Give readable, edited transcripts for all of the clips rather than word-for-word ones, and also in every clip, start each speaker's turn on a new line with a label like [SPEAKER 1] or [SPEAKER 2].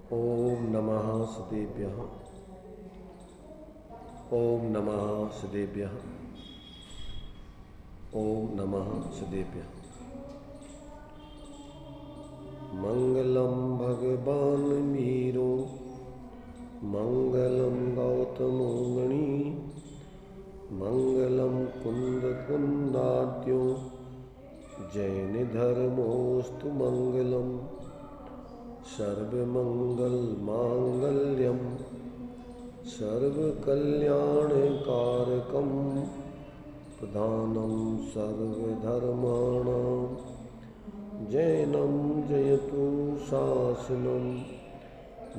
[SPEAKER 1] ओम नमः सदेभ्यः। ओम नमः सदेभ्यः। ओम नमः सदेभ्यः। मंगलम भगवान मीरो, मंगलम गौतमो गणी, मंगलम कुंद कुंदाद्यो, जैन धर्मोस्तु मंगलम। सर्वमंगल मांगल्यम सर्वकल्याणकारकम, प्रधानम सर्वधर्माणां, जैनं जयतु शासनं,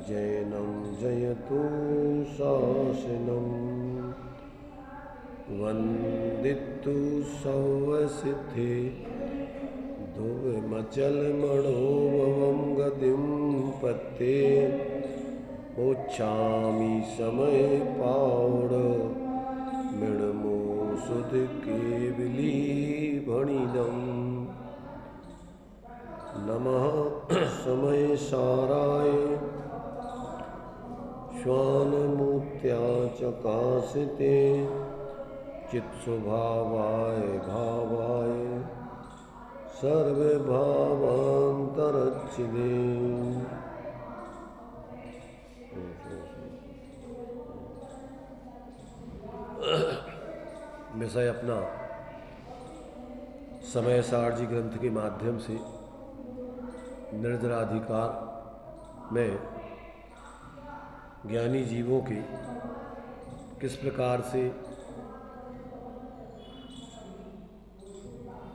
[SPEAKER 1] जैनं जयतु शासनं। वंदितु सर्वसिद्धि ध्रुवमचलमणोभवं गतिं पत्ते, उच्छामि समय पावड़ मृणमो सुध केवली भणिदं। नमः समय साराय श्वानमूर्त्या चकासिते, चित्स्वभावाय भावाय सर्वभावान्तरच्छिदे। विषय अपना समय सारजी ग्रंथ के माध्यम से निर्जराधिकार में ज्ञानी जीवों के किस प्रकार से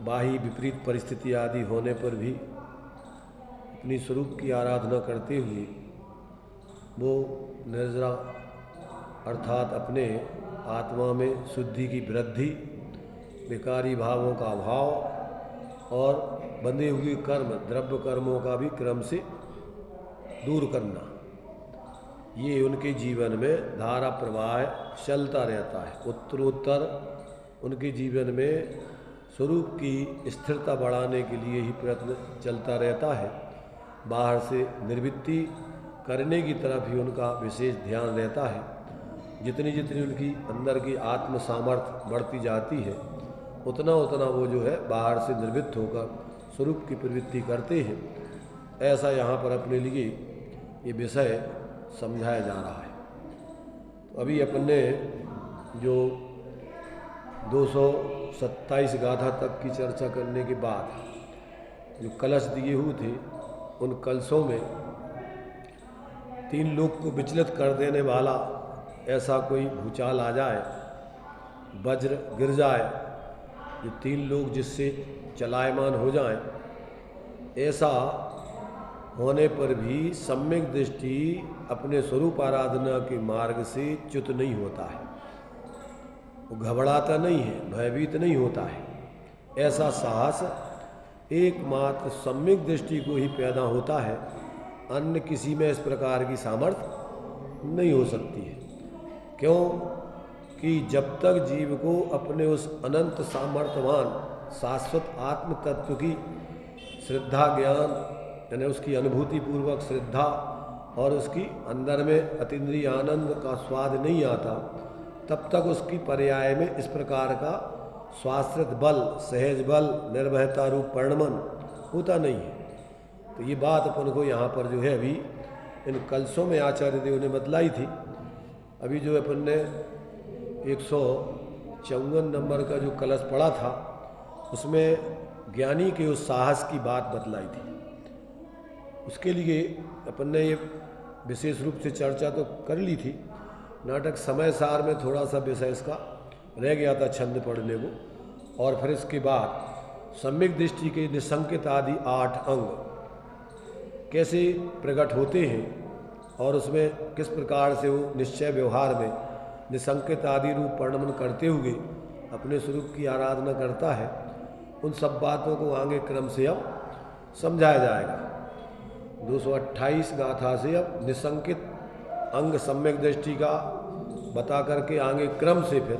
[SPEAKER 1] बाह्य विपरीत परिस्थिति आदि होने पर भी अपनी स्वरूप की आराधना करते हुए वो निर्जरा अर्थात अपने आत्मा में शुद्धि की वृद्धि, विकारी भावों का अभाव और बंधे हुए कर्म द्रव्य कर्मों का भी क्रम से दूर करना, ये उनके जीवन में धारा प्रवाह चलता रहता है। उत्तरोत्तर उनके जीवन में स्वरूप की स्थिरता बढ़ाने के लिए ही प्रयत्न चलता रहता है। बाहर से निर्वृत्ति करने की तरफ ही उनका विशेष ध्यान रहता है। जितनी जितनी उनकी अंदर की आत्म सामर्थ्य बढ़ती जाती है, उतना उतना वो जो है बाहर से निर्वृत्त होकर स्वरूप की प्रवृत्ति करते हैं। ऐसा यहाँ पर अपने लिए ये विषय समझाया जा रहा है। तो अभी अपन ने जो 227 गाथा तक की चर्चा करने के बाद जो कलश दिए हुए थे, उन कलशों में 3 लोग को विचलित कर देने वाला ऐसा कोई भूचाल आ जाए, वज्र गिर जाए, ये 3 लोग जिससे चलायमान हो जाएं, ऐसा होने पर भी सम्यक दृष्टि अपने स्वरूप आराधना के मार्ग से च्युत नहीं होता है। वो घबराता नहीं है, भयभीत नहीं होता है। ऐसा साहस एकमात्र सम्यक दृष्टि को ही पैदा होता है, अन्य किसी में इस प्रकार की सामर्थ्य नहीं हो सकती है। क्यों कि जब तक जीव को अपने उस अनंत सामर्थ्यवान शाश्वत आत्म तत्व की श्रद्धा ज्ञान यानी उसकी अनुभूति पूर्वक श्रद्धा और उसकी अंदर में अतीन्द्रिय आनंद का स्वाद नहीं आता, तब तक उसकी पर्याय में इस प्रकार का स्वाश्रित बल, सहज बल, निर्भयता रूप परिणमन होता नहीं है। तो ये बात अपन को यहाँ पर जो है अभी इन कलशों में आचार्य देव ने बतलाई थी। अभी जो अपन ने 154 नंबर का जो कलश पड़ा था, उसमें ज्ञानी के उस साहस की बात बतलाई थी। उसके लिए अपन ने ये विशेष रूप से चर्चा तो कर ली थी। नाटक समय सार में थोड़ा सा विषय इसका रह गया था छंद पढ़ने को, और फिर इसके बाद सम्यक दृष्टि के निसंकित आदि 8 अंग कैसे प्रकट होते हैं और उसमें किस प्रकार से वो निश्चय व्यवहार में निसंकित आदि रूप परिणमन करते हुए अपने स्वरूप की आराधना करता है, उन सब बातों को आगे क्रम से अब समझाया जाएगा। 228 गाथा से अब निसंकित अंग सम्यक दृष्टि का बता करके आगे क्रम से फिर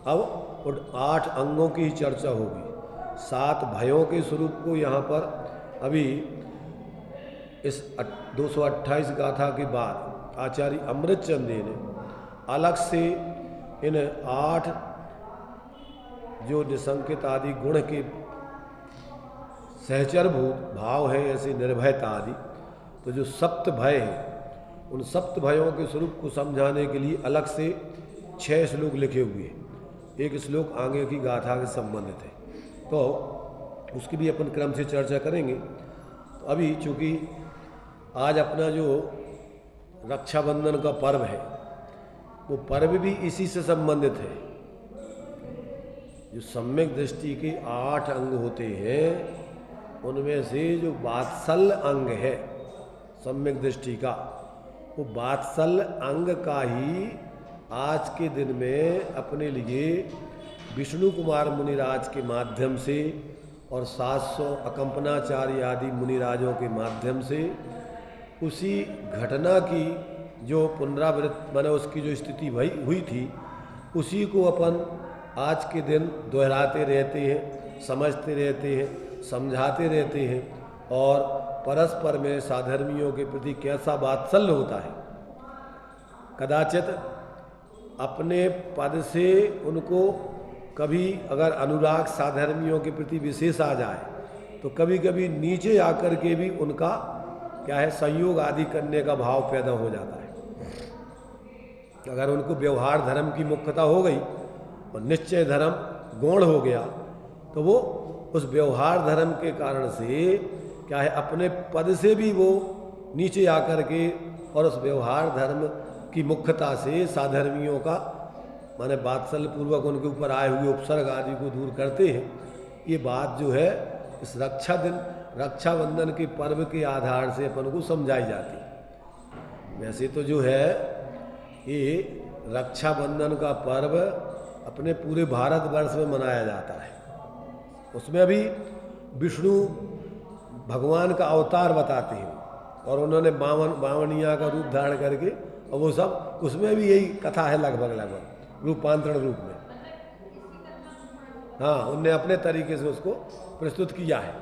[SPEAKER 1] अब 8 अंगों की ही चर्चा होगी। 7 भयों के स्वरूप को यहाँ पर अभी इस 228 गाथा के बाद आचार्य अमृतचंद ने अलग से इन 8 जो निसंकित आदि गुण के सहचरभूत भाव हैं, ऐसे निर्भयता आदि, तो जो सप्त भय हैं, उन सप्त भयों के स्वरूप को समझाने के लिए अलग से 6 श्लोक लिखे हुए हैं। एक श्लोक आगे की गाथा के संबंधित है, तो उसकी भी अपन क्रम से चर्चा करेंगे। तो अभी चूँकि आज अपना जो रक्षाबंधन का पर्व है, वो पर्व भी इसी से संबंधित है। जो सम्यक दृष्टि के 8 अंग होते हैं, उनमें से जो वात्सल्य अंग है सम्यक दृष्टि का, वो वात्सल्य अंग का ही आज के दिन में अपने लिए विष्णु कुमार मुनिराज के माध्यम से और 700 अकंपनाचार्य आदि मुनिराजों के माध्यम से उसी घटना की जो पुनरावृत्ति माने उसकी जो स्थिति हुई थी, उसी को अपन आज के दिन दोहराते रहते हैं, समझते रहते हैं, समझाते रहते हैं, और परस्पर में साधर्मियों के प्रति कैसा वात्सल्य होता है। कदाचित अपने पद से उनको कभी अगर अनुराग साधर्मियों के प्रति विशेष आ जाए, तो कभी कभी नीचे आकर के भी उनका क्या है, संयोग आदि करने का भाव पैदा हो जाता है। अगर उनको व्यवहार धर्म की मुख्यता हो गई और निश्चय धर्म गौण हो गया, तो वो उस व्यवहार धर्म के कारण से क्या है, अपने पद से भी वो नीचे आकर के और उस व्यवहार धर्म की मुख्यता से साधर्मियों का माने वात्सल्य पूर्वक उनके ऊपर आए हुए उपसर्ग आदि को दूर करते हैं। ये बात जो है इस रक्षाबंधन के पर्व के आधार से अपन को समझाई जाती है। वैसे तो जो है ये रक्षाबंधन का पर्व अपने पूरे भारतवर्ष में मनाया जाता है। उसमें अभी विष्णु भगवान का अवतार बताते हैं, और उन्होंने बावनिया का रूप धारण करके, और वो सब उसमें भी यही कथा है लगभग रूपांतरण रूप में। हाँ, उनने अपने तरीके से उसको प्रस्तुत किया है।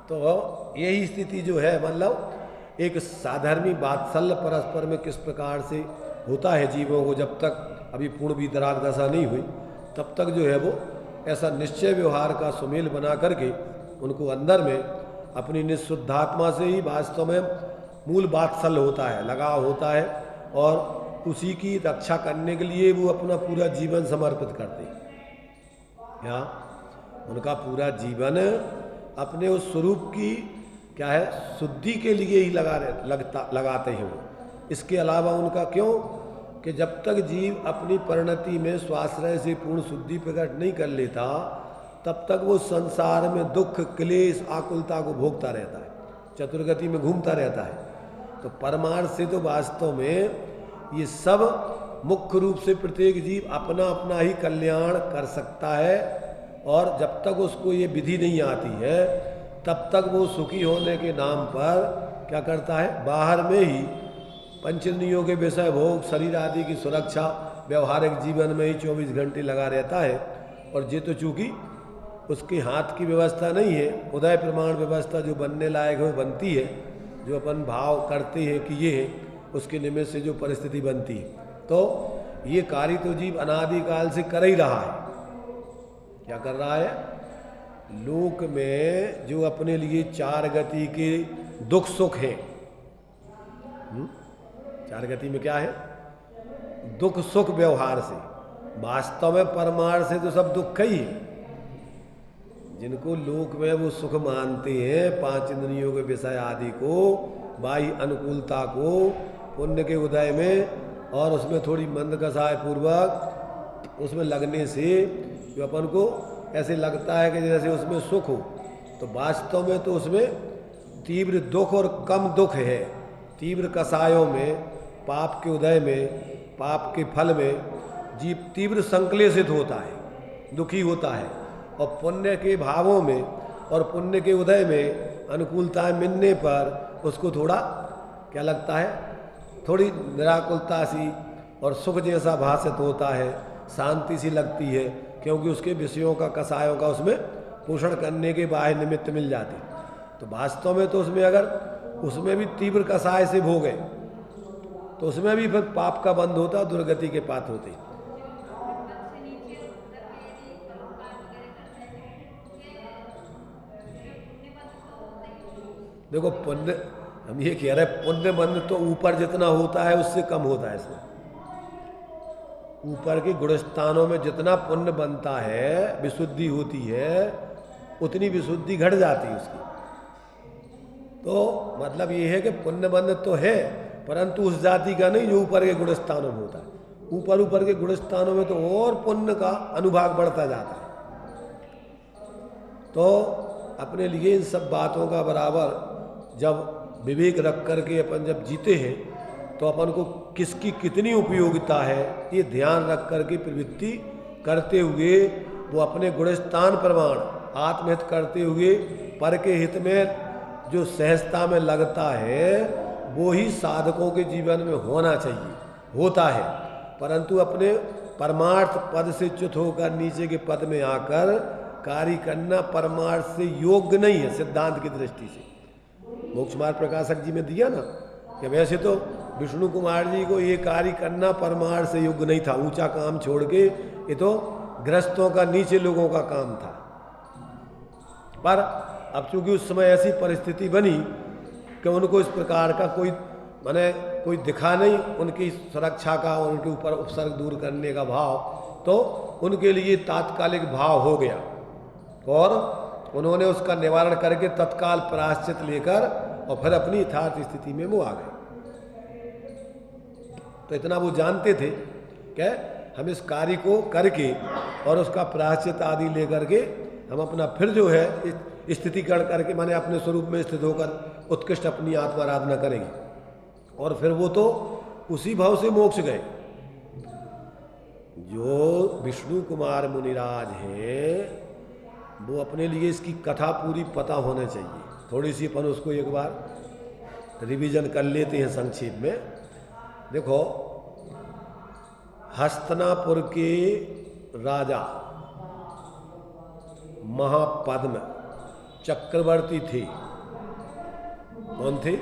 [SPEAKER 1] तो यही स्थिति जो है, मतलब एक साधर्मी वात्सल्य परस्पर में किस प्रकार से होता है जीवों को, जब तक अभी पूर्ण वितराग दशा नहीं हुई तब तक जो है वो ऐसा निश्चय व्यवहार का सुमेल बना करके उनको अंदर में अपनी निःशुद्धात्मा से ही वास्तव में मूल वात्सल्य होता है, लगाव होता है, और उसी की रक्षा करने के लिए वो अपना पूरा जीवन समर्पित करते हैं। यहाँ उनका पूरा जीवन अपने उस स्वरूप की क्या है, शुद्धि के लिए ही लगाते हैं वो। इसके अलावा उनका क्यों कि जब तक जीव अपनी परिणति में स्वाश्रय से पूर्ण शुद्धि प्रकट नहीं कर लेता, तब तक वो संसार में दुख, क्लेश, आकुलता को भोगता रहता है, चतुर्गति में घूमता रहता है। तो परमार्थ से तो वास्तव में ये सब मुख्य रूप से प्रत्येक जीव अपना अपना ही कल्याण कर सकता है, और जब तक उसको ये विधि नहीं आती है तब तक वो सुखी होने के नाम पर क्या करता है, बाहर में ही पंचेंद्रियों के विषय भोग, शरीर आदि की सुरक्षा, व्यवहारिक जीवन में ही 24 घंटे लगा रहता है। और ये तो चूँकि उसके हाथ की व्यवस्था नहीं है, उदय प्रमाण व्यवस्था जो बनने लायक है वो बनती है, जो अपन भाव करते हैं कि ये है, उसके निमित्त से जो परिस्थिति बनती है। तो ये कार्य तो जीव अनादिकाल से कर ही रहा है। क्या कर रहा है, लोक में जो अपने लिए 4 गति के दुख सुख हैं, 4 गति में क्या है, दुख सुख व्यवहार से, वास्तव में परमार्थ से तो सब दुख ही है। जिनको लोक में वो सुख मानते हैं, 5 इंद्रियों के विषय आदि को, बाह्य अनुकूलता को, पुण्य के उदय में और उसमें थोड़ी मंद कसाय पूर्वक उसमें लगने से जो अपन को ऐसे लगता है कि जैसे उसमें सुख हो, तो वास्तव में तो उसमें तीव्र दुख और कम दुख है। तीव्र कसायों में, पाप के उदय में, पाप के फल में जीव तीव्र संक्लेशित होता है, दुखी होता है, और पुण्य के भावों में और पुण्य के उदय में अनुकूलताएं मिलने पर उसको थोड़ा क्या लगता है, थोड़ी निराकुलता सी और सुख जैसा भाषित होता है, शांति सी लगती है, क्योंकि उसके विषयों का, कसायों का उसमें पोषण करने के बाह्य निमित्त मिल जाते। तो वास्तव में तो उसमें अगर उसमें भी तीव्र कसाय से भोगे तो उसमें भी फिर पाप का बंध होता, दुर्गति के पात्र होते। देखो पुण्य, हम ये कह रहे हैं पुण्य बंध तो ऊपर जितना होता है उससे कम होता है। इसमें ऊपर के गुणस्थानों में जितना पुण्य बनता है, विशुद्धि होती है, उतनी विशुद्धि घट जाती है उसकी। तो मतलब ये है कि पुण्य बंध तो है, परंतु उस जाति का नहीं जो ऊपर के गुणस्थानों में होता है। ऊपर के गुणस्थानों में तो और पुण्य का अनुभाग बढ़ता जाता है। तो अपने लिए इन सब बातों का बराबर जब विवेक रख करके अपन जब जीते हैं तो अपन को किसकी कितनी उपयोगिता है ये ध्यान रख करके प्रवृत्ति करते हुए वो अपने गुणस्थान प्रमाण आत्महित करते हुए पर के हित में जो सहजता में लगता है वो ही साधकों के जीवन में होना चाहिए, होता है। परंतु अपने परमार्थ पद से च्युत होकर नीचे के पद में आकर कार्य करना परमार्थ से योग्य नहीं है सिद्धांत की दृष्टि से। मोक्ष मार्ग प्रकाशक जी में दिया ना कि वैसे तो विष्णु कुमार जी को ये कार्य करना परमार्थ से योग्य नहीं था, ऊंचा काम छोड़ के ये तो गृहस्थों का नीचे लोगों का काम था। पर अब चूंकि उस समय ऐसी परिस्थिति बनी कि उनको इस प्रकार का कोई दिखा नहीं, उनकी सुरक्षा का और उनके ऊपर उपसर्ग दूर करने का भाव, तो उनके लिए तात्कालिक भाव हो गया और उन्होंने उसका निवारण करके तत्काल प्रायश्चित लेकर और फिर अपनी यथार्थ स्थिति में वो आ गए। तो इतना वो जानते थे कि हम इस कार्य को करके और उसका प्रायश्चित आदि लेकर के हम अपना फिर जो है स्थितिकरण करके माने अपने स्वरूप में स्थित होकर उत्कृष्ट अपनी आत्माराधना करेंगे और फिर वो तो उसी भाव से मोक्ष गए। जो विष्णु कुमार मुनिराज हैं वो अपने लिए इसकी कथा पूरी पता होने चाहिए। थोड़ी सी अपन उसको एक बार रिवीजन कर लेते हैं संक्षेप में। देखो, हस्तिनापुर के राजा महापद्म चक्रवर्ती थे। कौन थे?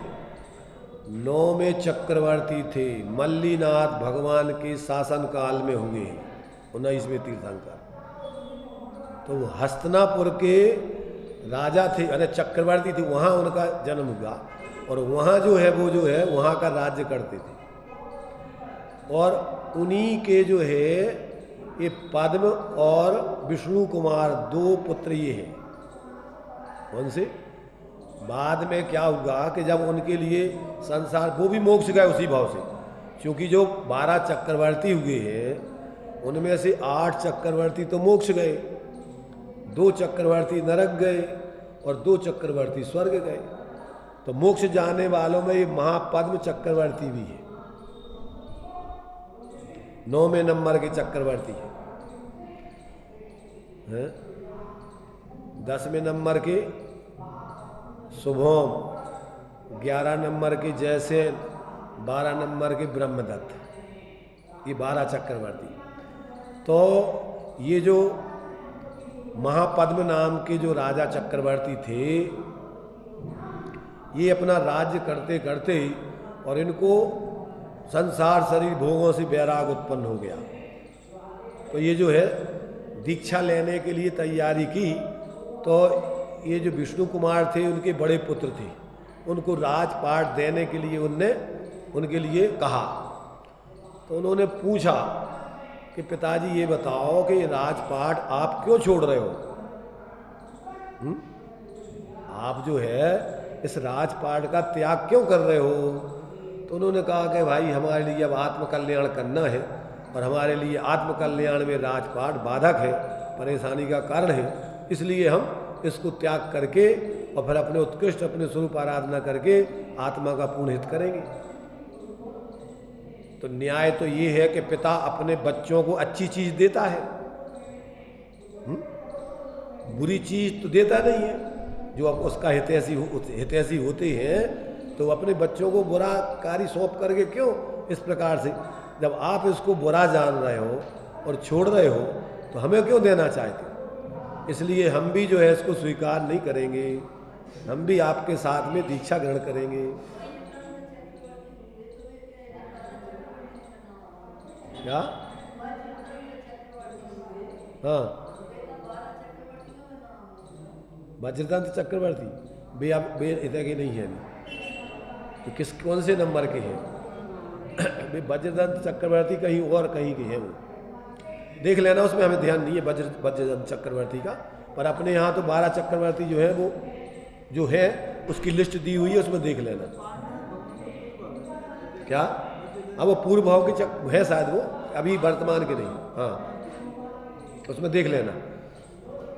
[SPEAKER 1] 9वें चक्रवर्ती थे, मल्लीनाथ भगवान के शासन काल में हुए, 19वें तीर्थंकर। तो वो हस्तिनापुर के राजा थे, अरे चक्रवर्ती थे, वहाँ उनका जन्म हुआ और वहाँ जो है वो जो है वहाँ का राज्य करते थे। और उन्हीं के जो है ये पद्म और विष्णु कुमार 2 पुत्र ये हैं। कौन से? बाद में क्या हुआ कि जब उनके लिए संसार, वो भी मोक्ष गए उसी भाव से, क्योंकि जो 12 चक्रवर्ती हुए हैं उनमें से 8 चक्रवर्ती तो मोक्ष गए, 2 चक्रवर्ती नरक गए और 2 चक्रवर्ती स्वर्ग गए। तो मोक्ष जाने वालों में ये महापद्म चक्रवर्ती भी है, 9वें नंबर के चक्रवर्ती है। 10वें नंबर के शुभम, 11 नंबर के जयसेन, 12 नंबर के ब्रह्मदत्त, ये 12 चक्रवर्ती। तो ये जो महापद्म नाम के जो राजा चक्रवर्ती थे ये अपना राज्य करते करते और इनको संसार शरीर भोगों से वैराग उत्पन्न हो गया। तो ये जो है दीक्षा लेने के लिए तैयारी की। तो ये जो विष्णु कुमार थे उनके बड़े पुत्र थे, उनको राजपाट देने के लिए उनके लिए कहा। तो उन्होंने पूछा कि पिताजी ये बताओ कि राजपाट आप क्यों छोड़ रहे हो? आप जो है इस राजपाट का त्याग क्यों कर रहे हो? तो उन्होंने कहा कि भाई हमारे लिए अब आत्मकल्याण करना है और हमारे लिए आत्मकल्याण में राजपाट बाधक है, परेशानी का कारण है, इसलिए हम इसको त्याग करके और फिर अपने उत्कृष्ट अपने स्वरूप आराधना करके आत्मा का पूर्ण हित करेंगे। तो न्याय तो ये है कि पिता अपने बच्चों को अच्छी चीज देता है, बुरी चीज तो देता नहीं है। जो अब उसका हितैषी होते हैं तो अपने बच्चों को बुरा कार्य सौंप करके क्यों इस प्रकार से, जब आप इसको बुरा जान रहे हो और छोड़ रहे हो तो हमें क्यों देना चाहते? इसलिए हम भी जो है इसको स्वीकार नहीं करेंगे। हम भी आपके साथ में दीक्षा ग्रहण करेंगे। क्या? हाँ, वज्रदंत चक्रवर्ती वे इधर के नहीं है अभी, तो किस कौन से नंबर के हैं? वे वज्रदंत चक्रवर्ती कहीं और कहीं के हैं, वो देख लेना, उसमें हमें ध्यान नहीं है वज्रदंत चक्रवर्ती का। पर अपने यहाँ तो 12 चक्रवर्ती जो है वो जो है उसकी लिस्ट दी हुई है, उसमें देख लेना। क्या? हाँ, वो पूर्व भाव के चक्र है शायद, वो अभी वर्तमान के नहीं। हाँ, उसमें देख लेना।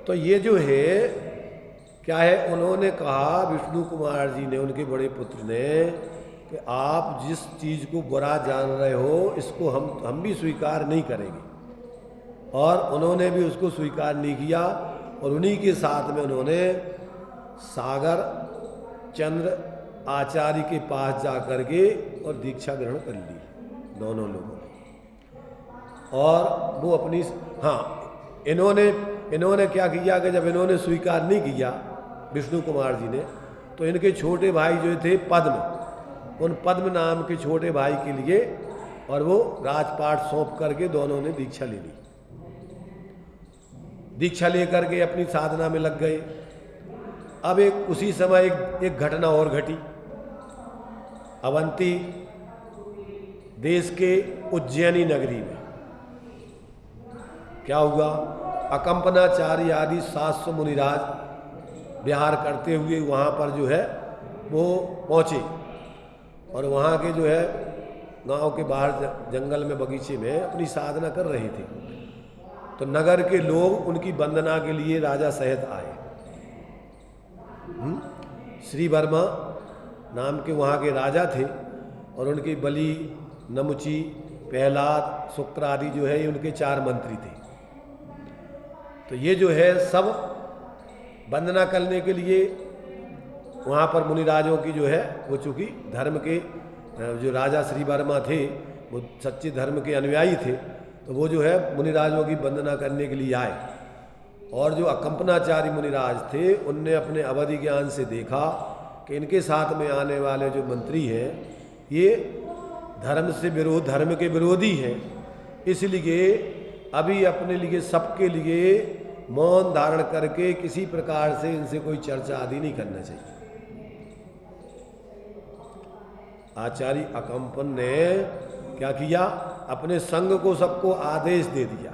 [SPEAKER 1] तो ये जो है क्या है, उन्होंने कहा विष्णु कुमार जी ने, उनके बड़े पुत्र ने, कि आप जिस चीज़ को बुरा जान रहे हो इसको हम भी स्वीकार नहीं करेंगे। और उन्होंने भी उसको स्वीकार नहीं किया, और उन्हीं के साथ में उन्होंने सागर चंद्र आचार्य के पास जा कर के और दीक्षा ग्रहण कर ली दोनों लोगों ने। और वो अपनी इन्होंने क्या किया कि जब इन्होंने स्वीकार नहीं किया विष्णु कुमार जी ने, तो इनके छोटे भाई जो थे पद्म, उन पद्म नाम के छोटे भाई के लिए और वो राजपाट सौंप करके दोनों ने दीक्षा ले ली। दीक्षा लेकर के अपनी साधना में लग गए। अब उसी समय एक घटना और घटी। अवंती देश के उज्जैनी नगरी में क्या हुआ, अकंपनाचार्य आदि 700 मुनिराज विहार करते हुए वहाँ पर जो है वो पहुँचे, और वहाँ के जो है गांव के बाहर जंगल में बगीचे में अपनी साधना कर रहे थे। तो नगर के लोग उनकी वंदना के लिए राजा सहित आए। श्री वर्मा नाम के वहाँ के राजा थे, और उनके बलि, नमुची, प्रहलाद, शुक्र आदि जो है ये उनके 4 मंत्री थे। तो ये जो है सब वंदना करने के लिए वहाँ पर मुनिराजों की जो है वो चूँकि धर्म के जो राजा श्री वर्मा थे वो सच्चे धर्म के अनुयायी थे, तो वो जो है मुनिराजों की वंदना करने के लिए आए। और जो अकंपनाचार्य मुनिराज थे उनने अपने अवधि ज्ञान से देखा कि इनके साथ में आने वाले जो मंत्री हैं ये धर्म के विरोधी हैं, इसलिए अभी अपने लिए सबके लिए मौन धारण करके किसी प्रकार से इनसे कोई चर्चा आदि नहीं करना चाहिए। आचार्य अकंपन ने क्या किया, अपने संघ को सबको आदेश दे दिया।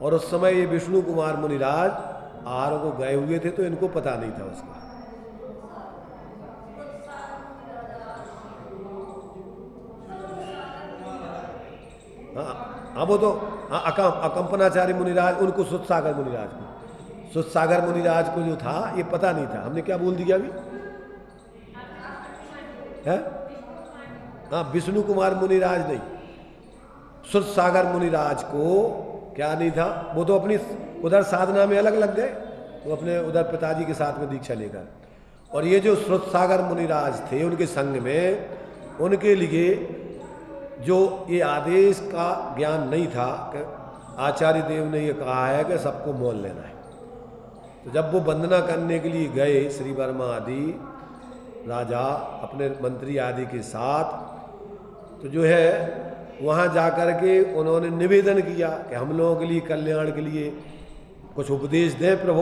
[SPEAKER 1] और उस समय ये विष्णु कुमार मुनिराज आहार को गए हुए थे, तो इनको पता नहीं था उसका। हाँ, वो तो अकंपनाचार्य मुनिराज, उनको सुतसागर मुनिराज को जो था ये पता नहीं था। हमने क्या बोल दिया अभी है? हाँ, विष्णु कुमार मुनिराज नहीं, सुतसागर मुनिराज को क्या नहीं था, वो तो अपनी उधर साधना में अलग लग गए, वो अपने उधर पिताजी के साथ में दीक्षा लेकर। और ये जो सुतसागर मुनिराज थे उनके संग में, उनके लिए जो ये आदेश का ज्ञान नहीं था कि आचार्य देव ने ये कहा है कि सबको मोल लेना है। तो जब वो वंदना करने के लिए गए श्री वर्मा आदि राजा अपने मंत्री आदि के साथ, तो जो है वहाँ जाकर के उन्होंने निवेदन किया कि हम लोगों के लिए कल्याण के लिए कुछ उपदेश दें प्रभु।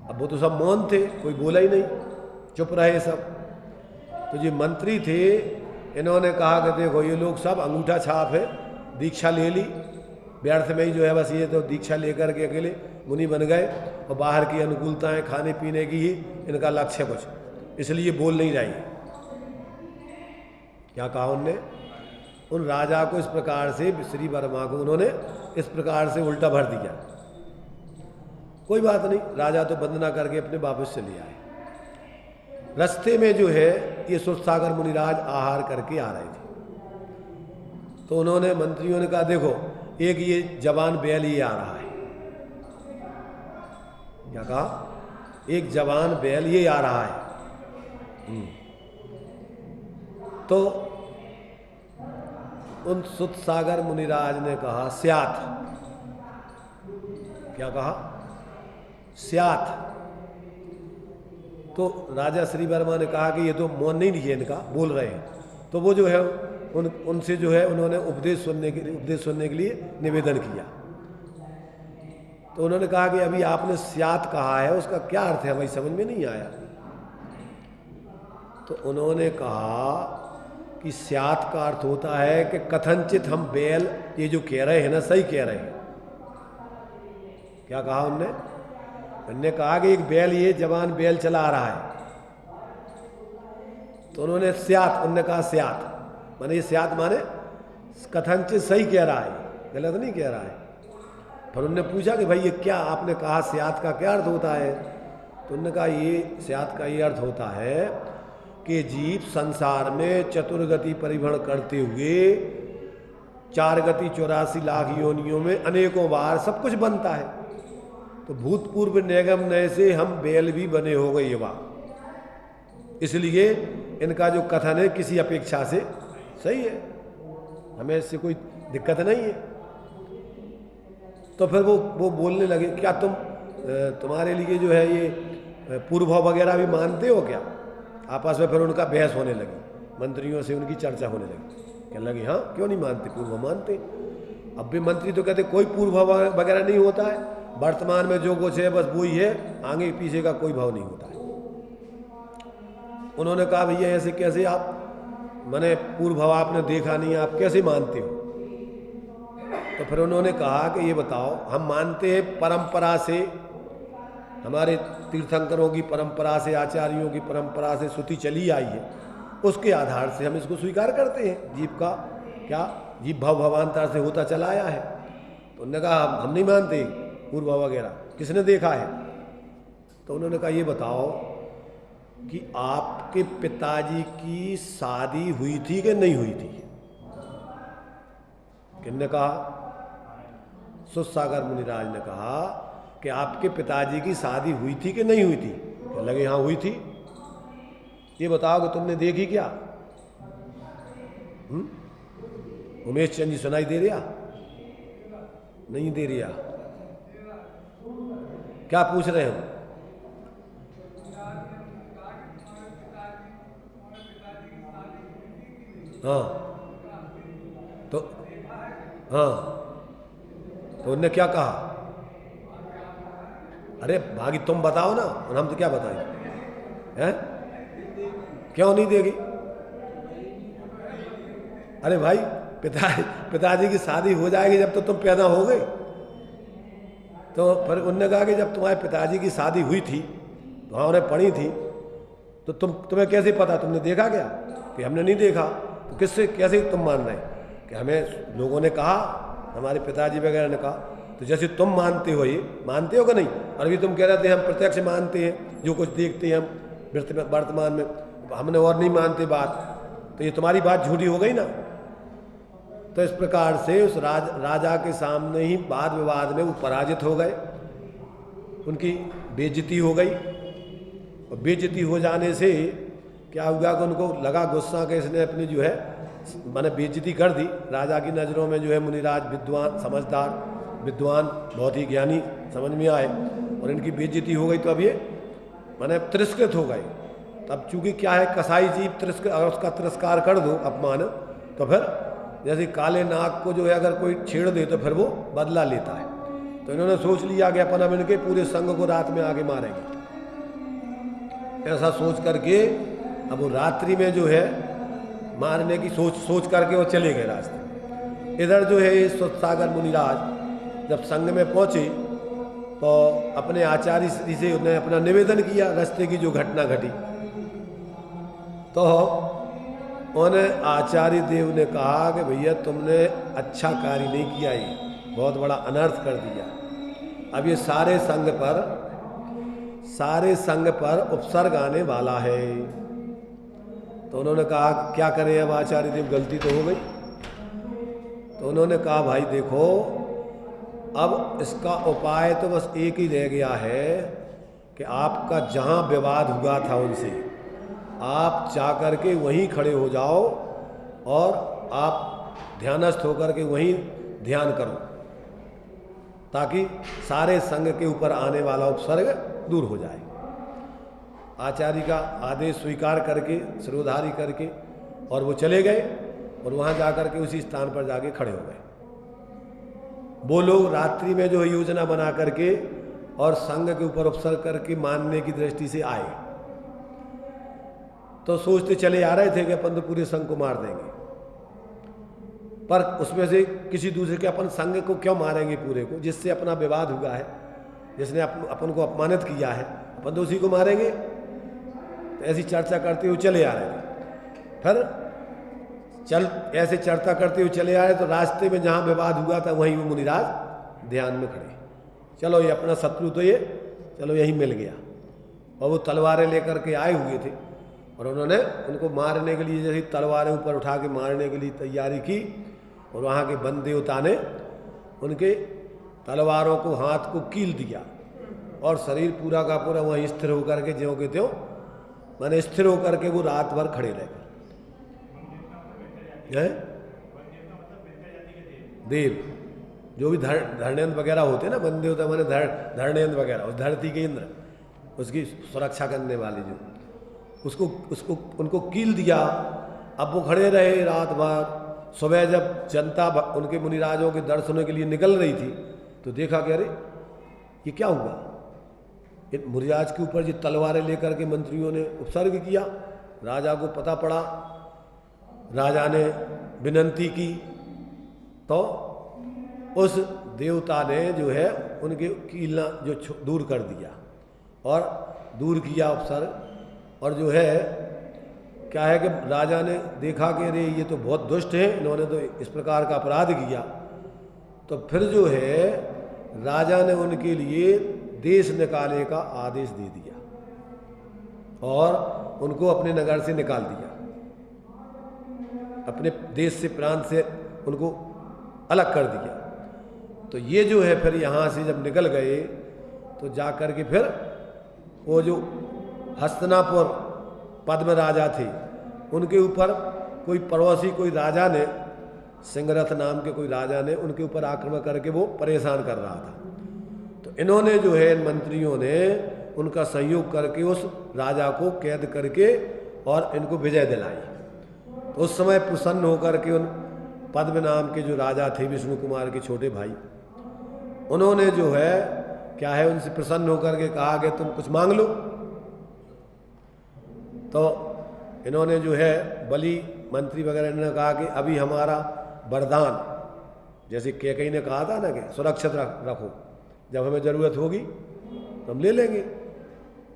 [SPEAKER 1] अब वो तो सब मौन थे, कोई बोला ही नहीं, चुप रहे सब। तो जो मंत्री थे इन्होंने कहा कि देखो ये लोग सब अंगूठा छाप है, दीक्षा ले ली, व्यर्थ में ही जो है बस ये तो दीक्षा लेकर के अकेले मुनि बन गए, और बाहर की अनुकूलताएं खाने पीने की ही इनका लक्ष्य कुछ, इसलिए बोल नहीं रही। क्या कहा उनने? उन राजा को इस प्रकार से, श्री वर्मा को उन्होंने इस प्रकार से उल्टा भर दिया। कोई बात नहीं, राजा तो वंदना करके अपने वापस चले आए। रास्ते में जो है ये सुतसागर मुनिराज आहार करके आ रहे थे, तो उन्होंने मंत्रियों ने कहा देखो एक ये जवान बैल ये आ रहा है। क्या कहा? एक जवान बैल ये आ रहा है। तो उन सुतसागर मुनिराज ने कहा स्यात। क्या कहा? स्यात। तो राजा श्री वर्मा ने कहा कि ये तो मौन नहीं लिए इनका, बोल रहे हैं। तो वो जो है उनसे जो है उन्होंने उपदेश सुनने के लिए निवेदन किया। तो उन्होंने कहा कि अभी आपने स्यात् कहा है, उसका क्या अर्थ है, हमें समझ में नहीं आया। तो उन्होंने कहा कि स्यात् का अर्थ होता है कि कथनचित हम बैल, ये जो कह रहे हैं ना, सही कह रहे हैं। क्या कहा उनने कहा कि एक बैल, ये जवान बैल चला रहा है। तो उन्होंने कहा स्यात् माने, ये स्यात् माने कथनचित सही कह रहा है, गलत नहीं कह रहा है। फिर उन्होंने पूछा कि भाई ये क्या आपने कहा, स्यात् का क्या अर्थ होता है? तो उन्होंने कहा ये स्यात् का ये अर्थ होता है कि जीव संसार में चतुर्गति परिभ्रमण करते हुए 4 गति 84 लाख योनियों में अनेकों बार सब कुछ बनता है। तो भूतपूर्व निगम नय से हम बैल भी बने हो गए युवा, इसलिए इनका जो कथन है किसी अपेक्षा से सही है, हमें इससे कोई दिक्कत नहीं है। तो फिर वो बोलने लगे, क्या तुम्हारे लिए जो है ये पूर्वभाव वगैरह भी मानते हो क्या? आपस में फिर उनका बहस होने लगी, मंत्रियों से उनकी चर्चा होने लगी। कहने लगे हाँ क्यों नहीं मानते, पूर्व मानते। अब भी मंत्री तो कहते कोई पूर्वभाव वगैरह नहीं होता है, वर्तमान में जो कुछ है बस वही है, आगे पीछे का कोई भाव नहीं होता है। उन्होंने कहा भैया ऐसे कैसे आप, मैंने पूर्वभाव आपने देखा नहीं, आप कैसे मानते हो? तो फिर उन्होंने कहा कि ये बताओ, हम मानते हैं परंपरा से, हमारे तीर्थंकरों की परंपरा से, आचार्यों की परंपरा से श्रुति चली आई है, उसके आधार से हम इसको स्वीकार करते हैं। जीव का क्या, जीव भाव भवान्तर से होता चला आया है। तो उन्होंने कहा हम नहीं मानते पूर्वभाव वगैरह, किसने देखा है? तो उन्होंने कहा ये बताओ कि आपके पिताजी की शादी हुई थी कि नहीं हुई थी? किसने कहा? सुरसागर मुनिराज ने कहा कि आपके पिताजी की शादी हुई थी कि नहीं हुई थी? कहने लगे हाँ हुई थी। ये बताओ कि तुमने देखी क्या? उमेश चंद जी सुनाई दे रहा? नहीं दे रहा? क्या पूछ रहे हैं? हाँ तो हाँ तो उनने क्या कहा? अरे बाकी तुम बताओ ना, और हम तो क्या बताएं हैं? क्यों नहीं देगी? अरे भाई पिताजी की शादी हो जाएगी जब तो तुम पैदा हो गए। तो फिर उनने कहा कि जब तुम्हारे पिताजी की शादी हुई थी तो हमने पढ़ी थी, तो तुम्हें कैसे पता, तुमने देखा क्या? कि हमने नहीं देखा। तो किससे कैसे तुम मान रहे कि हमें लोगों ने कहा, हमारे पिताजी वगैरह ने कहा? तो जैसे तुम मानते हो, ये मानते हो कि नहीं? और अभी तुम कह रहे थे हम प्रत्यक्ष मानते हैं, जो कुछ देखते हैं हम वर्तमान में, हमने और नहीं मानते बात, तो ये तुम्हारी बात झूठी हो गई ना। तो इस प्रकार से उस राजा के सामने ही वाद विवाद में वो पराजित हो गए, उनकी बेइज्जती हो गई। और बेइज्जती हो जाने से क्या हुआ कि उनको लगा गुस्सा कि इसने अपनी जो है मैंने बेइज्जती कर दी। राजा की नज़रों में जो है मुनिराज विद्वान, समझदार, विद्वान, बहुत ही ज्ञानी समझ में आए, और इनकी बेइज्जती हो गई। तो अब ये मैंने तिरस्कृत हो गए। तब चूंकि क्या है, कसाई जीव अगर उसका तिरस्कार कर दो, अपमान, तो फिर जैसे काले नाग को जो है अगर कोई छेड़ दे तो फिर वो बदला लेता है। तो इन्होंने सोच लिया कि अपन अब इनके पूरे संघ को रात में आगे मारेंगे। ऐसा सोच करके अब वो रात्रि में जो है मारने की सोच करके वो चले गए रास्ते। इधर जो है सुरसागर मुनिराज जब संघ में पहुंचे तो अपने आचार्य श्री से उन्हें अपना निवेदन किया, रास्ते की जो घटना घटी। तो उन्हें आचार्य देव ने कहा कि भैया तुमने अच्छा कार्य नहीं किया, ये बहुत बड़ा अनर्थ कर दिया। अब ये सारे संघ पर उपसर्ग आने वाला है। तो उन्होंने कहा क्या करें अब आचार्य देव, गलती तो हो गई। तो उन्होंने कहा भाई देखो, अब इसका उपाय तो बस एक ही रह गया है कि आपका जहाँ विवाद हुआ था उनसे, आप जाकर के वहीं खड़े हो जाओ और आप ध्यानस्थ होकर के वहीं ध्यान करो, ताकि सारे संघ के ऊपर आने वाला उपसर्ग दूर हो जाए। आचार्य का आदेश स्वीकार करके सिरोधारी करके और वो चले गए और वहाँ जाकर के उसी स्थान पर जाके खड़े हो गए। वो लोग रात्रि में जो है योजना बना करके और संघ के ऊपर उपसर्ग करके मानने की दृष्टि से आए, तो सोचते चले आ रहे थे कि अपन तो पूरे संघ को मार देंगे, पर उसमें से किसी दूसरे के अपन संघ को क्यों मारेंगे पूरे को, जिससे अपना विवाद हुआ है, जिसने अपन को अपमानित किया है, अपन तो उसी को मारेंगे। तो ऐसी चर्चा करते हुए चले आ रहे थे। फिर ऐसे चर्चा करते हुए चले आ रहे, तो रास्ते में जहाँ विवाद हुआ था वहीं वो मुनिराज ध्यान में खड़े, चलो ये अपना शत्रु तो ये चलो यहीं मिल गया। और वो तलवारें लेकर के आए हुए थे और उन्होंने उनको मारने के लिए जैसे तलवारें ऊपर उठा के मारने के लिए तैयारी की, और वहाँ के बंदे देवता ने उनके तलवारों को हाथ को कील दिया और शरीर पूरा का पूरा वहीं स्थिर होकर के ज्यों के त्यों मैंने स्थिर होकर के वो रात भर खड़े रह गए। देव जो भी धरणेन्द्र वगैरह होते ना, बंदे होता मैंने धरणेन्द्र वगैरह, उस धरती के इंद्र, उसकी सुरक्षा करने वाले जो, उसको उनको कील दिया। अब वो खड़े रहे रात भर। सुबह जब जनता उनके मुनिराजों के दर्शनों के लिए निकल रही थी तो देखा कि अरे ये क्या हुआ, मुनिराज के ऊपर जो तलवारें लेकर के मंत्रियों ने उपसर्ग किया। राजा को पता पड़ा, राजा ने विनंती की तो उस देवता ने जो है उनके कीलना जो दूर कर दिया और दूर किया उपसर्ग। और जो है क्या है कि राजा ने देखा कि अरे ये तो बहुत दुष्ट हैं, इन्होंने तो इस प्रकार का अपराध किया। तो फिर जो है राजा ने उनके लिए देश निकालने का आदेश दे दिया और उनको अपने नगर से निकाल दिया, अपने देश से प्रांत से उनको अलग कर दिया। तो ये जो है फिर यहाँ से जब निकल गए तो जा कर के फिर वो जो हस्तिनापुर पद्म राजा थे उनके ऊपर कोई पड़ोसी कोई राजा ने, सिंहरथ नाम के कोई राजा ने उनके ऊपर आक्रमण करके वो परेशान कर रहा था। तो इन्होंने जो है इन मंत्रियों ने उनका सहयोग करके उस राजा को कैद करके और इनको विजय दिलाई। तो उस समय प्रसन्न होकर के उन पद्म नाम के जो राजा थे विष्णु कुमार के छोटे भाई, उन्होंने जो है क्या है उनसे प्रसन्न होकर के कहा कि तुम कुछ मांग लो। तो इन्होंने जो है बलि मंत्री वगैरह ने कहा कि अभी हमारा वरदान, जैसे कैकेयी ने कहा था ना कि सुरक्षित रखो, जब हमें ज़रूरत होगी तो हम ले लेंगे,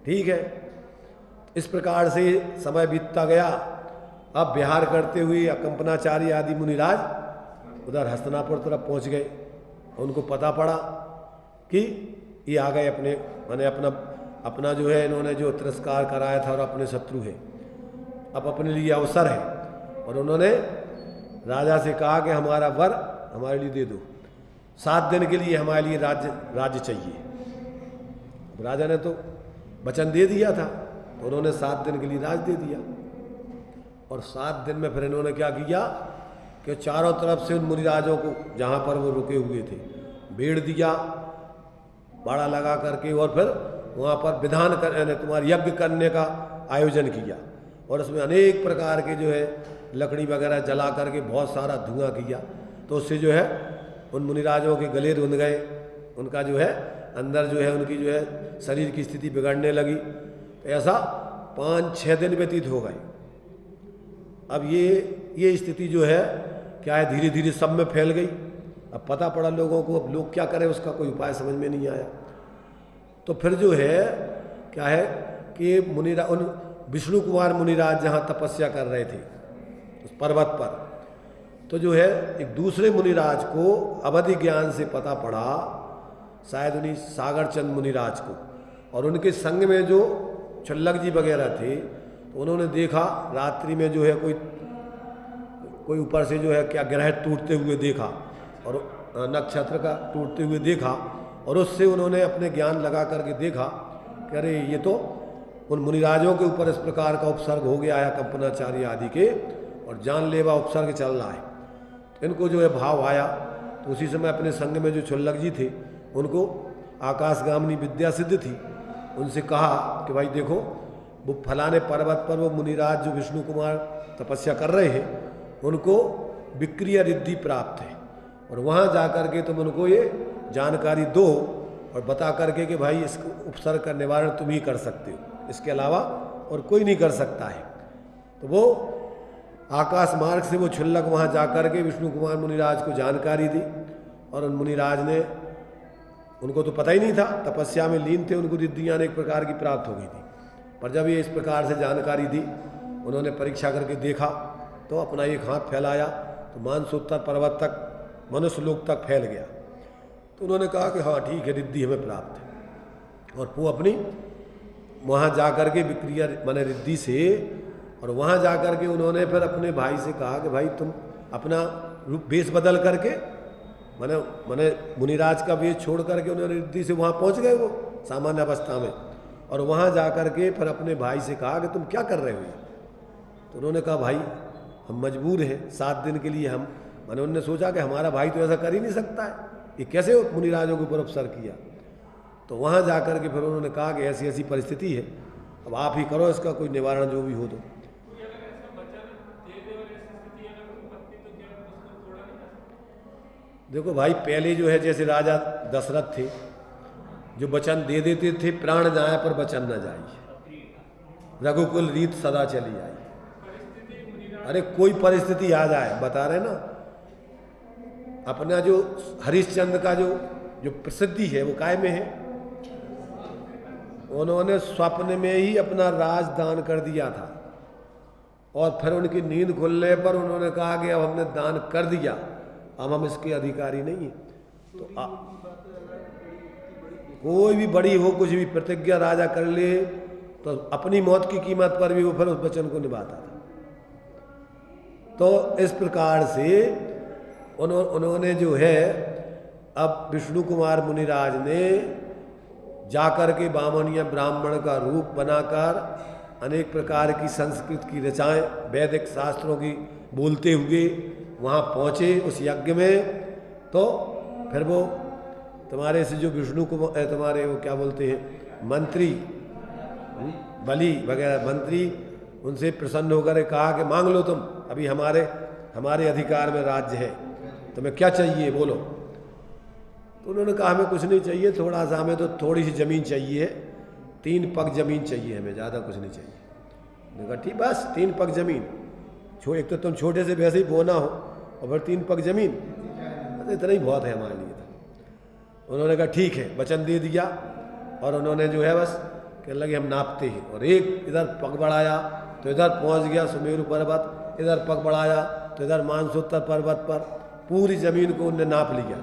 [SPEAKER 1] ठीक है। इस प्रकार से समय बीतता गया। अब विहार करते हुए कंपनाचारी आदि मुनिराज उधर हस्तिनापुर तरफ पहुंच गए। उनको पता पड़ा कि ये आ गए अपने माने अपना जो है इन्होंने जो तिरस्कार कराया था और अपने शत्रु है, अब अपने लिए अवसर है। और उन्होंने राजा से कहा कि हमारा वर हमारे लिए दे दो, 7 दिन के लिए हमारे लिए राज्य चाहिए। राजा ने तो वचन दे दिया था, तो उन्होंने 7 दिन के लिए राज दे दिया। और 7 दिन में फिर इन्होंने क्या किया कि चारों तरफ से उन मुनिराजों को जहाँ पर वो रुके हुए थे बेड़ दिया, बाड़ा लगा करके, और फिर वहाँ पर विधान तुम्हारे यज्ञ करने का आयोजन किया। और उसमें अनेक प्रकार के जो है लकड़ी वगैरह जला करके बहुत सारा धुआं किया। तो उससे जो है उन मुनिराजों के गले रुंध गए, उनका जो है अंदर जो है उनकी जो है शरीर की स्थिति बिगड़ने लगी। तो ऐसा 5-6 दिन व्यतीत हो गए। अब ये स्थिति जो है क्या है धीरे धीरे सब में फैल गई। अब पता पड़ा लोगों को, अब लोग क्या करें उसका कोई उपाय समझ में नहीं आया। तो फिर जो है क्या है कि उन विष्णु कुमार मुनिराज जहाँ तपस्या कर रहे थे उस पर्वत पर, तो जो है एक दूसरे मुनिराज को अवधि ज्ञान से पता पड़ा, शायद उन्हीं सागर चंद मुनिराज को, और उनके संग में जो छल्लक जी वगैरह थे, तो उन्होंने देखा रात्रि में जो है कोई ऊपर से जो है क्या ग्रह टूटते हुए देखा और नक्षत्र का टूटते हुए देखा। और उससे उन्होंने अपने ज्ञान लगा करके देखा कि अरे ये तो उन मुनिराजों के ऊपर इस प्रकार का उपसर्ग हो गया है कंपनाचार्य आदि के, और जानलेवा उपसर्ग चल रहा है। तो इनको जो है भाव आया। तो उसी समय अपने संग में जो छल्लक जी थे उनको आकाशगामिनी विद्या सिद्ध थी, उनसे कहा कि भाई देखो वो फलाने पर्वत पर वो मुनिराज जो विष्णु कुमार तपस्या कर रहे हैं उनको विक्रिया रिद्धि प्राप्त है, और वहाँ जा कर के तुम उनको ये जानकारी दो और बता करके कि भाई इस उपसर्ग का निवारण तुम ही कर सकते हो, इसके अलावा और कोई नहीं कर सकता है। तो वो आकाश मार्ग से वो क्षुल्लक वहाँ जा कर के विष्णु कुमार मुनिराज को जानकारी दी, और उन मुनिराज ने, उनको तो पता ही नहीं था, तपस्या में लीन थे, उनको रिद्धियाँ अनेक प्रकार की प्राप्त हो गई थी। पर जब ये इस प्रकार से जानकारी दी, उन्होंने परीक्षा करके देखा तो अपना एक हाथ फैलाया तो मानसोत्तर पर्वत तक, मनुष्य लोक तक फैल गया। तो उन्होंने कहा कि हाँ ठीक है, रिद्धि हमें प्राप्त है। और वो अपनी वहाँ जा कर के विक्रिया माने रिद्धि से, और वहाँ जा कर के उन्होंने फिर अपने भाई से कहा कि भाई तुम अपना रूप वेश बदल करके, माने माने मुनिराज का वेश छोड़ करके उन्होंने रिद्धि से वहाँ पहुँच गए वो सामान्य अवस्था में, और वहाँ जा कर के फिर अपने भाई से कहा कि तुम क्या कर रहे हो। तो उन्होंने कहा भाई हम मजबूर हैं 7 दिन के लिए, हम मैंने उन्होंने सोचा कि हमारा भाई तो ऐसा कर ही नहीं सकता है, ये कैसे मुनिराजों के ऊपर उपसर्ग किया। तो वहाँ जा कर के फिर उन्होंने कहा कि ऐसी ऐसी परिस्थिति है, अब आप ही करो इसका कोई निवारण जो भी हो। तो देखो भाई, पहले जो है जैसे राजा दशरथ थे जो वचन दे देते थे, प्राण जाए पर वचन न जाए, रघुकुल रीत सदा चली आई। अरे कोई परिस्थिति आ जाए, बता रहे ना, अपना जो हरिश्चंद्र का जो प्रसिद्धि है वो काय में है, उन्होंने स्वप्न में ही अपना राजदान कर दिया था, और फिर उनकी नींद खुलने पर उन्होंने कहा कि अब हमने दान कर दिया, अब हम इसके अधिकारी नहीं हैं। तो कोई भी बड़ी हो, कुछ भी प्रतिज्ञा राजा कर ले तो अपनी मौत की कीमत पर भी वो फिर उस वचन को निभाता था। तो इस प्रकार से उन्होंने जो है, अब विष्णु कुमार मुनिराज ने जाकर के बामणीय ब्राह्मण का रूप बनाकर अनेक प्रकार की संस्कृत की रचाएं, वैदिक शास्त्रों की बोलते हुए वहाँ पहुँचे उस यज्ञ में। तो फिर वो तुम्हारे से जो विष्णु को तुम्हारे वो क्या बोलते हैं मंत्री, बलि वगैरह मंत्री, उनसे प्रसन्न होकर कहा कि मांग लो तुम, अभी हमारे अधिकार में राज्य है, तुम्हें क्या चाहिए बोलो। तो उन्होंने कहा हमें कुछ नहीं चाहिए, थोड़ा सा हमें तो थोड़ी सी ज़मीन चाहिए, 3 पग ज़मीन चाहिए हमें, ज़्यादा कुछ नहीं चाहिए। मैंने कहा ठीक बस 3 पग ज़मीन, एक तो तुम छोटे से वैसे ही बोना हो और फिर 3 पग ज़मीन, तो इतना ही बहुत है हमारे लिए। उन्होंने कहा ठीक है, वचन दे दिया, और उन्होंने जो है बस कहने लगे हम नापते हैं, और एक इधर पग बढ़ाया तो इधर पहुंच गया सुमेरु पर्वत, इधर पग बढ़ाया तो इधर मानसोत्तर पर्वत पर, पूरी ज़मीन को उनने नाप लिया।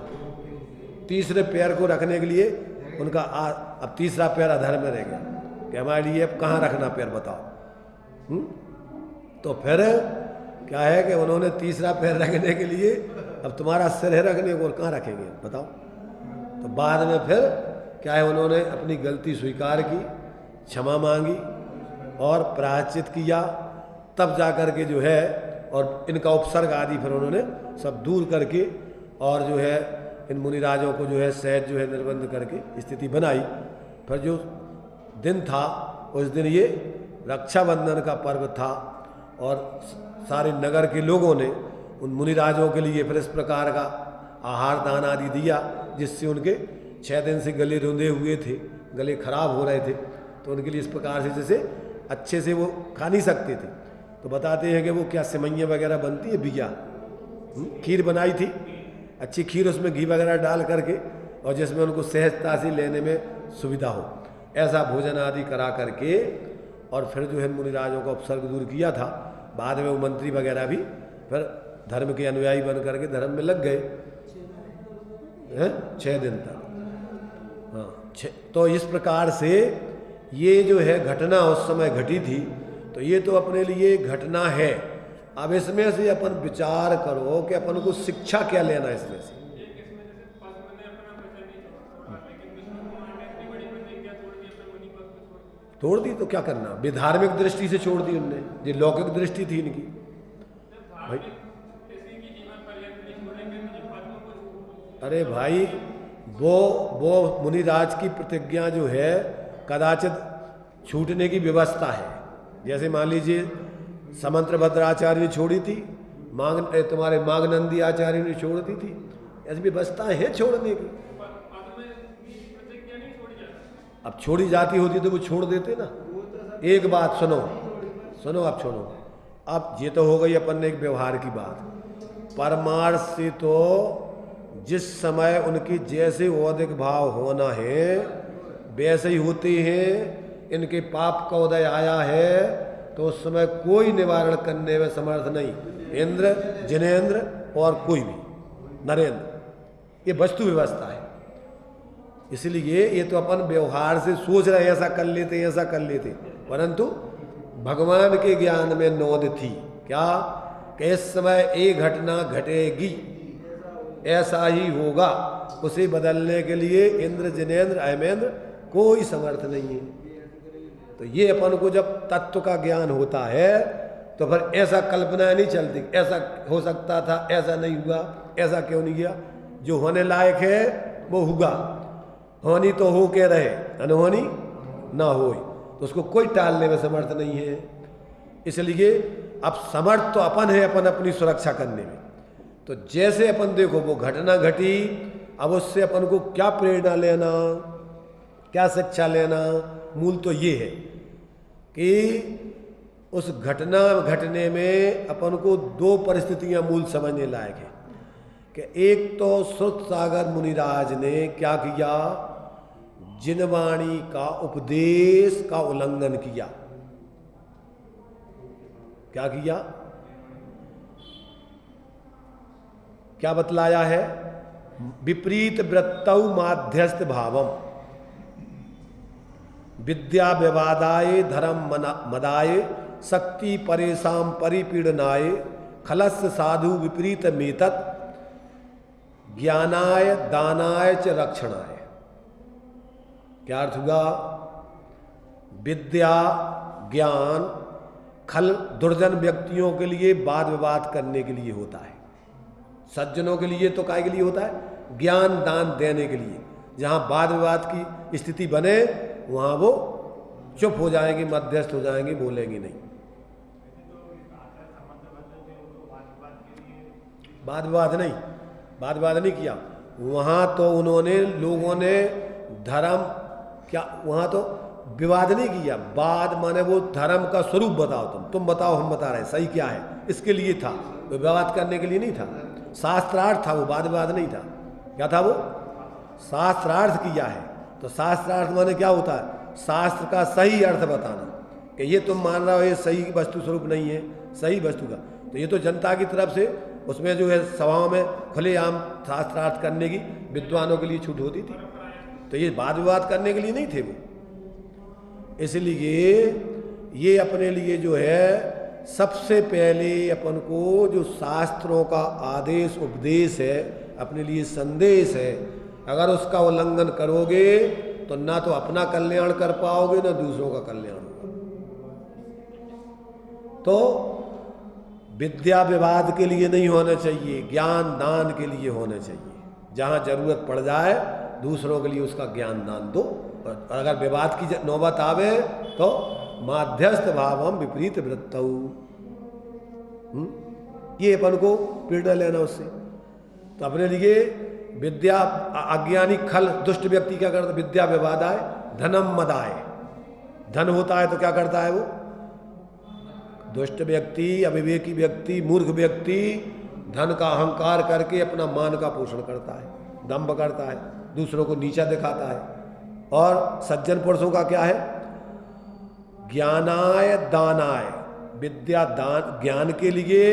[SPEAKER 1] तीसरे पैर को रखने के लिए उनका अब तीसरा पैर अधर में रह गया कि हमारे लिए अब कहाँ रखना पैर बताओ। तो फिर क्या है कि उन्होंने तीसरा पैर रखने के लिए, अब तुम्हारा सिर है रखने को, और कहाँ रखेंगे बताओ। तो बाद में फिर क्या है, उन्होंने अपनी गलती स्वीकार की, क्षमा मांगी और प्रायश्चित किया, तब जा कर के जो है, और इनका उपसर्ग आदि फिर उन्होंने सब दूर करके, और जो है इन मुनिराजों को जो है सहज जो है निर्बंध करके स्थिति बनाई। फिर जो दिन था उस दिन ये रक्षाबंधन का पर्व था, और सारे नगर के लोगों ने उन मुनिराजों के लिए फिर इस प्रकार का आहार दान आदि दिया, जिससे उनके 6 दिन से गले रुंधे हुए थे, गले खराब हो रहे थे, तो उनके लिए इस प्रकार से जैसे अच्छे से वो खा नहीं सकते थे। तो बताते हैं कि वो क्या सिमैयाँ वगैरह बनती है, बिया खीर बनाई थी, अच्छी खीर, उसमें घी वगैरह डाल करके, और जिसमें उनको सहजता से लेने में सुविधा हो, ऐसा भोजन आदि करा करके, और फिर जो है मुनिराजों का उपसर्ग दूर किया था। बाद में वो मंत्री वगैरह भी फिर धर्म के अनुयायी बन करके धर्म में लग गए हैं 6 दिन तक। हाँ, तो इस प्रकार से ये जो है घटना उस समय घटी थी, तो ये तो अपने लिए घटना है। अब इसमें से अपन विचार करो कि अपन को शिक्षा क्या लेना है इसमें से। छोड़ दी तो क्या करना, विधार्मिक दृष्टि से छोड़ दी उनने, ये लौकिक दृष्टि थी इनकी भाई। अरे भाई, वो मुनिराज की प्रतिज्ञा जो है कदाचित छूटने की व्यवस्था है। जैसे मान लीजिए समंत्र भद्राचार्य ने छोड़ी थी, तुम्हारे माघनंदी आचार्य ने छोड़ दी थी, ऐसी व्यवस्थाएं हैं छोड़ने की। अब छोड़ी जाती होती तो वो छोड़ देते ना। एक बात सुनो, आप सुनो, अब ये तो हो गई अपन ने एक व्यवहार की बात। परमार्थ से तो जिस समय उनकी जैसे औदिक भाव होना है वैसे ही होते हैं। इनके पाप का उदय आया है तो उस समय कोई निवारण करने में समर्थ नहीं, इंद्र, जिनेंद्र और कोई भी नरेंद्र। ये वस्तु व्यवस्था है। इसलिए ये तो अपन व्यवहार से सोच रहे ऐसा कर लेते, ऐसा कर लेते, परंतु भगवान के ज्ञान में नोद थी क्या कि इस समय एक घटना घटेगी, ऐसा ही होगा। उसे बदलने के लिए इंद्र, जिनेंद्र, अयमेंद्र कोई समर्थ नहीं है। तो ये अपन को जब तत्व का ज्ञान होता है तो फिर ऐसा कल्पना नहीं चलती, ऐसा हो सकता था, ऐसा नहीं हुआ, ऐसा क्यों नहीं किया। जो होने लायक है वो होगा, होनी तो हो के रहे, अनहोनी ना हो, तो उसको कोई टालने में समर्थ नहीं है। इसलिए अब समर्थ तो अपन है, अपन अपनी सुरक्षा करने में। तो जैसे अपन देखो वो घटना घटी, अब उससे अपन को क्या प्रेरणा लेना, क्या शिक्षा लेना, मूल तो ये है कि उस घटना घटने में अपन को दो परिस्थितियां मूल समझने लायक है कि एक तो श्रुत सागर मुनिराज ने क्या किया, जिनवाणी का उपदेश का उल्लंघन किया। क्या किया, क्या बतलाया है, विपरीत वृत्तौ माध्यस्थ भावम विद्या विवादाय धर्म मदाय शक्ति परेशान परिपीड़नाय खलस्य साधु विपरीत मेतत् ज्ञानाय दानाय च रक्षणाय। क्या अर्थ हुआ, विद्या ज्ञान खल दुर्जन व्यक्तियों के लिए वाद विवाद करने के लिए होता है, सज्जनों के लिए तो काय के लिए होता है, ज्ञान दान देने के लिए। जहां वाद विवाद की स्थिति बने वहां वो चुप हो जाएंगे, मध्यस्थ हो जाएंगे, बोलेंगे नहीं। वाद विवाद नहीं किया वहां तो उन्होंने, लोगों ने धर्म क्या, वहां तो विवाद नहीं किया। वाद माने वो धर्म का स्वरूप बताओ, तुम बताओ, हम बता रहे सही क्या है, इसके लिए था। वो विवाद करने के लिए नहीं था, शास्त्रार्थ था वो, वाद विवाद नहीं था। क्या था वो, शास्त्रार्थ किया है। तो शास्त्रार्थ माने क्या होता है, शास्त्र का सही अर्थ बताना कि ये तुम मान रहे हो ये सही वस्तु स्वरूप नहीं है, सही वस्तु का। तो ये तो जनता की तरफ से उसमें जो है सभाओं में खुलेआम शास्त्रार्थ करने की विद्वानों के लिए छूट होती थी। तो ये वाद विवाद करने के लिए नहीं थे वो। इसलिए ये अपने लिए जो है सबसे पहले अपन को जो शास्त्रों का आदेश उपदेश है, अपने लिए संदेश है, अगर उसका उल्लंघन करोगे तो ना तो अपना कल्याण कर पाओगे ना दूसरों का कल्याण होगा। तो विद्या विवाद के लिए नहीं होना चाहिए, ज्ञान दान के लिए होना चाहिए। जहाँ जरूरत पड़ जाए दूसरों के लिए उसका ज्ञान दान दो, और अगर विवाद की नौबत आवे तो माध्यस्थ भावम विपरीत वृत्तौ, ये अपन को प्रेरणा लेना उससे। तो अपने लिए विद्या अज्ञानी खल दुष्ट व्यक्ति क्या करता, विद्या विवादाय धनम मदाय, धन होता है तो क्या करता है वो, दुष्ट व्यक्ति, अविवेकी व्यक्ति, मूर्ख व्यक्ति धन का अहंकार करके अपना मान का पोषण करता है, दंभ करता है, दूसरों को नीचा दिखाता है। और सज्जन पुरुषों का क्या है, ज्ञानाय दानाय, विद्या दान ज्ञान के लिए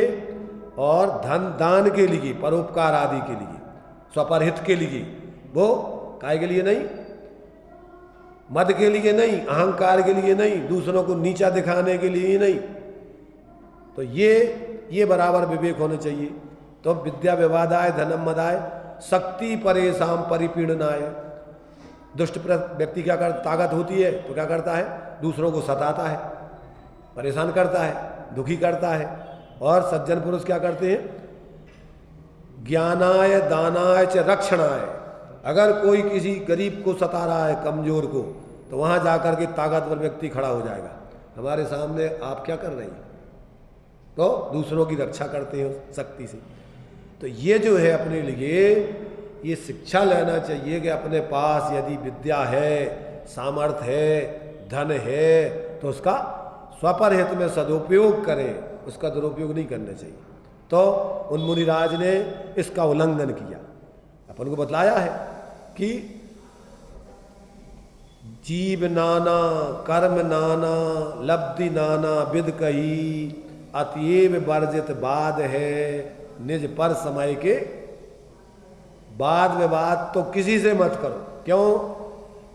[SPEAKER 1] और धन दान के लिए, परोपकार आदि के लिए, स्वपरहित के लिए, वो काय के लिए नहीं, मद के लिए नहीं, अहंकार के लिए नहीं, दूसरों को नीचा दिखाने के लिए नहीं। तो ये बराबर विवेक होने चाहिए। तो विद्या विवादाय धनम मदाय शक्ति परेशान परिपीड़नाय, दुष्ट व्यक्ति क्या कर, ताकत होती है तो क्या करता है, दूसरों को सताता है, परेशान करता है, दुखी करता है। और सज्जन पुरुष क्या करते हैं, ज्ञानाय दानाय च रक्षणाय, अगर कोई किसी गरीब को सता रहा है, कमजोर को, तो वहाँ जाकर के ताकतवर व्यक्ति खड़ा हो जाएगा। हमारे सामने आप क्या कर रहे हैं? तो दूसरों की रक्षा करते हो शक्ति से। तो ये जो है अपने लिए ये शिक्षा लेना चाहिए कि अपने पास यदि विद्या है, सामर्थ्य है, धन है, तो उसका स्वपर हित में सदुपयोग करें, उसका दुरुपयोग नहीं करना चाहिए। तो उन मुनिराज ने इसका उल्लंघन किया। अपन को बतलाया है कि जीव नाना कर्म नाना लब्धि नाना विद कही, अतएव वर्जित बाद है निज पर समय के। वाद विवाद तो किसी से मत करो। क्यों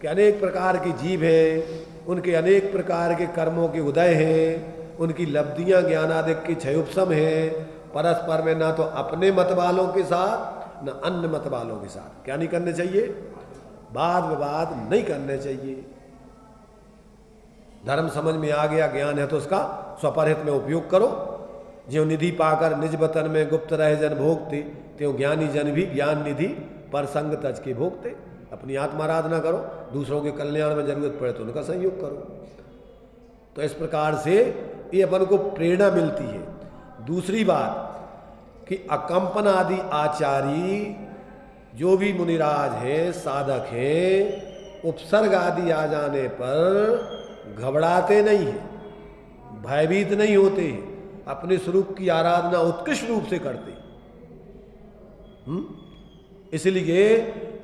[SPEAKER 1] कि अनेक प्रकार की जीव हैं, उनके अनेक प्रकार के कर्मों के उदय हैं, उनकी लब्धियां ज्ञानादिक की क्षयोपशम हैं। परस्पर में ना तो अपने मत वालों के साथ न अन्य मत वालों के साथ क्या नहीं करने चाहिए? वाद विवाद नहीं करने चाहिए। धर्म समझ में आ गया, ज्ञान है तो उसका स्वपरहित में उपयोग करो। ज्यों निधि पाकर निज वतन में गुप्त रहे जन भोगते, त्यों ज्ञानी जन भी ज्ञान निधि पर संग तज के भोगते। अपनी आत्माराधना करो, दूसरों के कल्याण में जरूरत पड़े तो उनका सहयोग करो। तो इस प्रकार से ये अपन को प्रेरणा मिलती है। दूसरी बात कि अकंपन आदि आचार्य जो भी मुनिराज हैं, साधक हैं, उपसर्ग आदि आ जाने पर घबराते नहीं हैं, भयभीत नहीं होते, अपने स्वरूप की आराधना उत्कृष्ट रूप से करते। इसलिए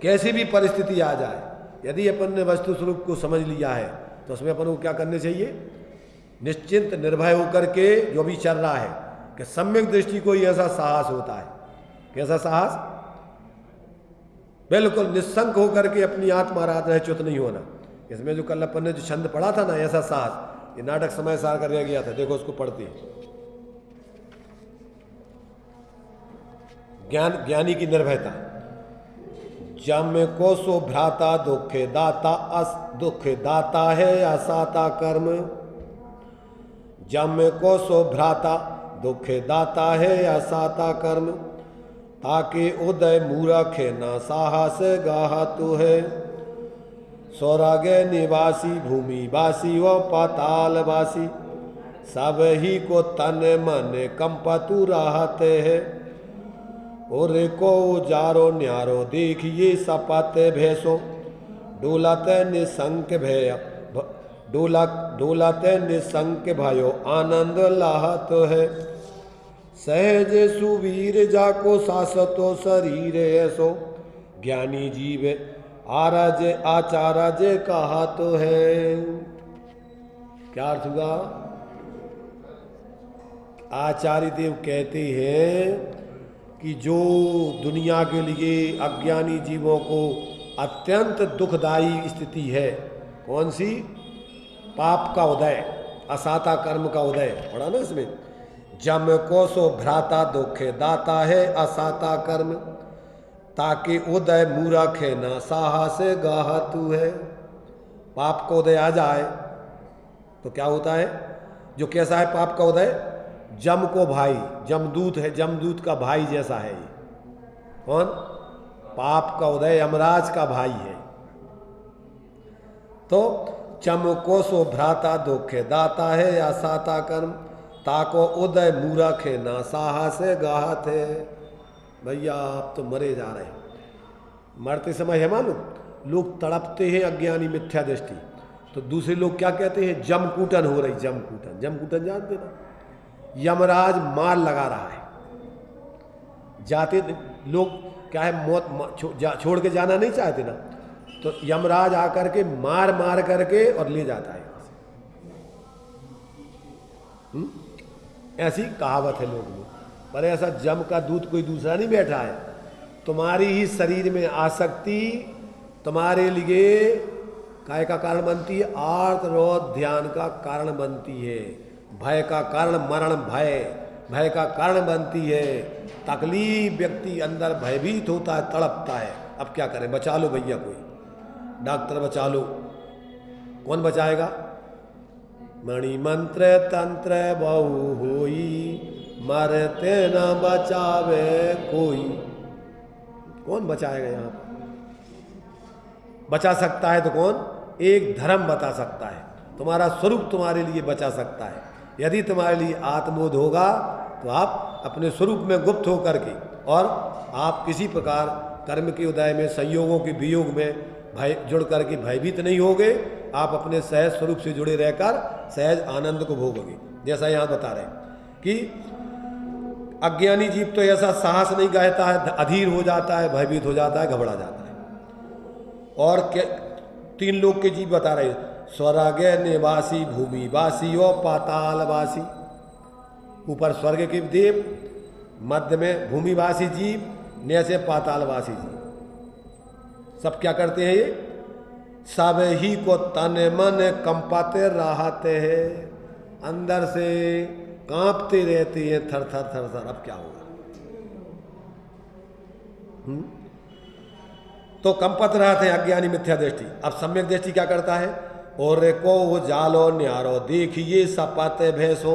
[SPEAKER 1] कैसी भी परिस्थिति आ जाए, यदि अपन ने वस्तु स्वरूप को समझ लिया है तो उसमें अपन को क्या करने चाहिए? निश्चिंत निर्भय होकर के जो भी चल रहा है कि सम्यक दृष्टि को ही ऐसा साहस होता है। कैसा साहस? बिल्कुल निस्संक होकर के अपनी आत्माराधना च्युत नहीं होना। इसमें जो कल अपन ने जो छंद पढ़ा था ना, ऐसा साहस, ये नाटक समय सार कर रह गया था, देखो उसको पढ़ते हैं। ज्ञानी की निर्भयता। जम को सो भ्राता दुखे दाता, अस दुखे दाता है असाता कर्म। जम को सो भ्राता दुखे दाता है असाता कर्म, ताके उदय मूरख न साहस गाहा तु है। स्वर्ग निवासी भूमि वासी व पाताल वासी, सब ही को तन मन कंपतु रहते है। और को उजारो न्यारो देखिए सपत भैसो, डोलत निसंक भय डोलत निसंक भयो आनंद लाहत है। सहज सुवीर जाको सासतो शरीर ऐसो, ज्ञानी जीव आराज आचाराज कहा तो है। क्या अर्थ हुआ? आचार्य देव कहते हैं कि जो दुनिया के लिए अज्ञानी जीवों को अत्यंत दुखदायी स्थिति है, कौन सी? पाप का उदय, असाता कर्म का उदय। पढ़ा ना इसमें, जम को सो भ्राता दुखे दाता है असाता कर्म, ताकि उदय मूरख है न साहस गाहतु है। पाप का उदय आ जाए तो क्या होता है? जो कैसा है पाप का उदय? जम को भाई, जमदूत है, जमदूत का भाई जैसा है ये। कौन? पाप का उदय यमराज का भाई है। तो चम को सो भ्राता दुखे दाता है या साता कर्म, ताको उदय मूरख है ना साहस गाहत है। भैया आप तो मरे जा रहे हैं। मरते समय है मालूम, लोग तड़पते हैं अज्ञानी मिथ्या दृष्टि, तो दूसरे लोग क्या कहते हैं? जमकूटन हो रही। जमकूटन, जमकूटन जानते ना? यमराज मार लगा रहा है। जाते लोग क्या है, मौत छोड़ के जाना नहीं चाहते ना, तो यमराज आकर के मार मार करके और ले जाता है। ऐसी कहावत है लोगों में, पर ऐसा जम का दूध कोई दूसरा नहीं बैठा है। तुम्हारी ही शरीर में आसक्ति तुम्हारे लिए काय का कारण बनती है? आर्त रोध ध्यान का कारण बनती है। भय का कारण मरण भय, भय का कारण बनती है तकलीफ। व्यक्ति अंदर भयभीत होता है, तड़पता है। अब क्या करें? बचा लो भैया, कोई डॉक्टर बचा लो। कौन बचाएगा? मणि मंत्र तंत्र बहु होई, मरते न बचावे कोई। कौन बचाएगा? यहाँ पर बचा सकता है तो कौन? एक धर्म बता सकता है, तुम्हारा स्वरूप तुम्हारे लिए बचा सकता है। यदि तुम्हारे लिए आत्मबोध होगा तो आप अपने स्वरूप में गुप्त होकर के और आप किसी प्रकार कर्म के उदय में, संयोगों के वियोग में भय जुड़ करके भयभीत नहीं होगे। आप अपने सहज स्वरूप से जुड़े रहकर सहज आनंद को भोगोगे। जैसा यहाँ बता रहे हैं कि अज्ञानी जीव तो ऐसा साहस नहीं कहता है, अधीर हो जाता है, भयभीत हो जाता है, घबरा जाता है। और तीन लोग के जीव बता रहे हैं, स्वर्ग निवासी, भूमिवासी और पातालवासी। ऊपर स्वर्ग के देव, मध्य में भूमिवासी जीव, नीचे पातालवासी जीव। सब क्या करते हैं? ये सब ही को तन मन कंपाते रहते हैं, अंदर से कांपते रहते हैं, थर थर थर थर। अब क्या होगा? तो कंपत रहते हैं अज्ञानी मिथ्या दृष्टि। अब सम्यक दृष्टि क्या करता है? और को वो जालो न्यारो देखिए सपत भैंसो।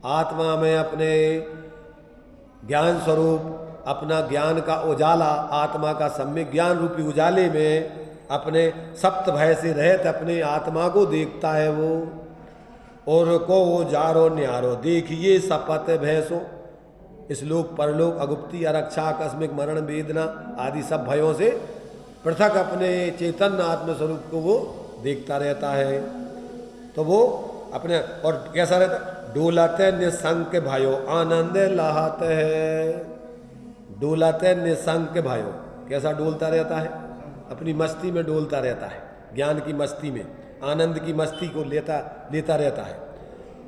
[SPEAKER 1] आत्मा में अपने ज्ञान स्वरूप, अपना ज्ञान का उजाला, आत्मा का सम्यक ज्ञान रूपी उजाले में अपने सप्त भय से रहित अपने आत्मा को देखता है वो। और को वो जारो न्यारो देखिए सपत भैंसो। इस लोक परलोक, अगुप्ती, अरक्षा, आकस्मिक मरण, वेदना आदि सब भयों से पृथक अपने चैतन्य आत्मस्वरूप को वो देखता रहता है। तो वो अपने और कैसा रहता है? डोलते निसंक भयो आनंद लहाते है। डोलते निसंक भयो, कैसा डोलता रहता है? अपनी मस्ती में डोलता रहता है, ज्ञान की मस्ती में, आनंद की मस्ती को लेता रहता है।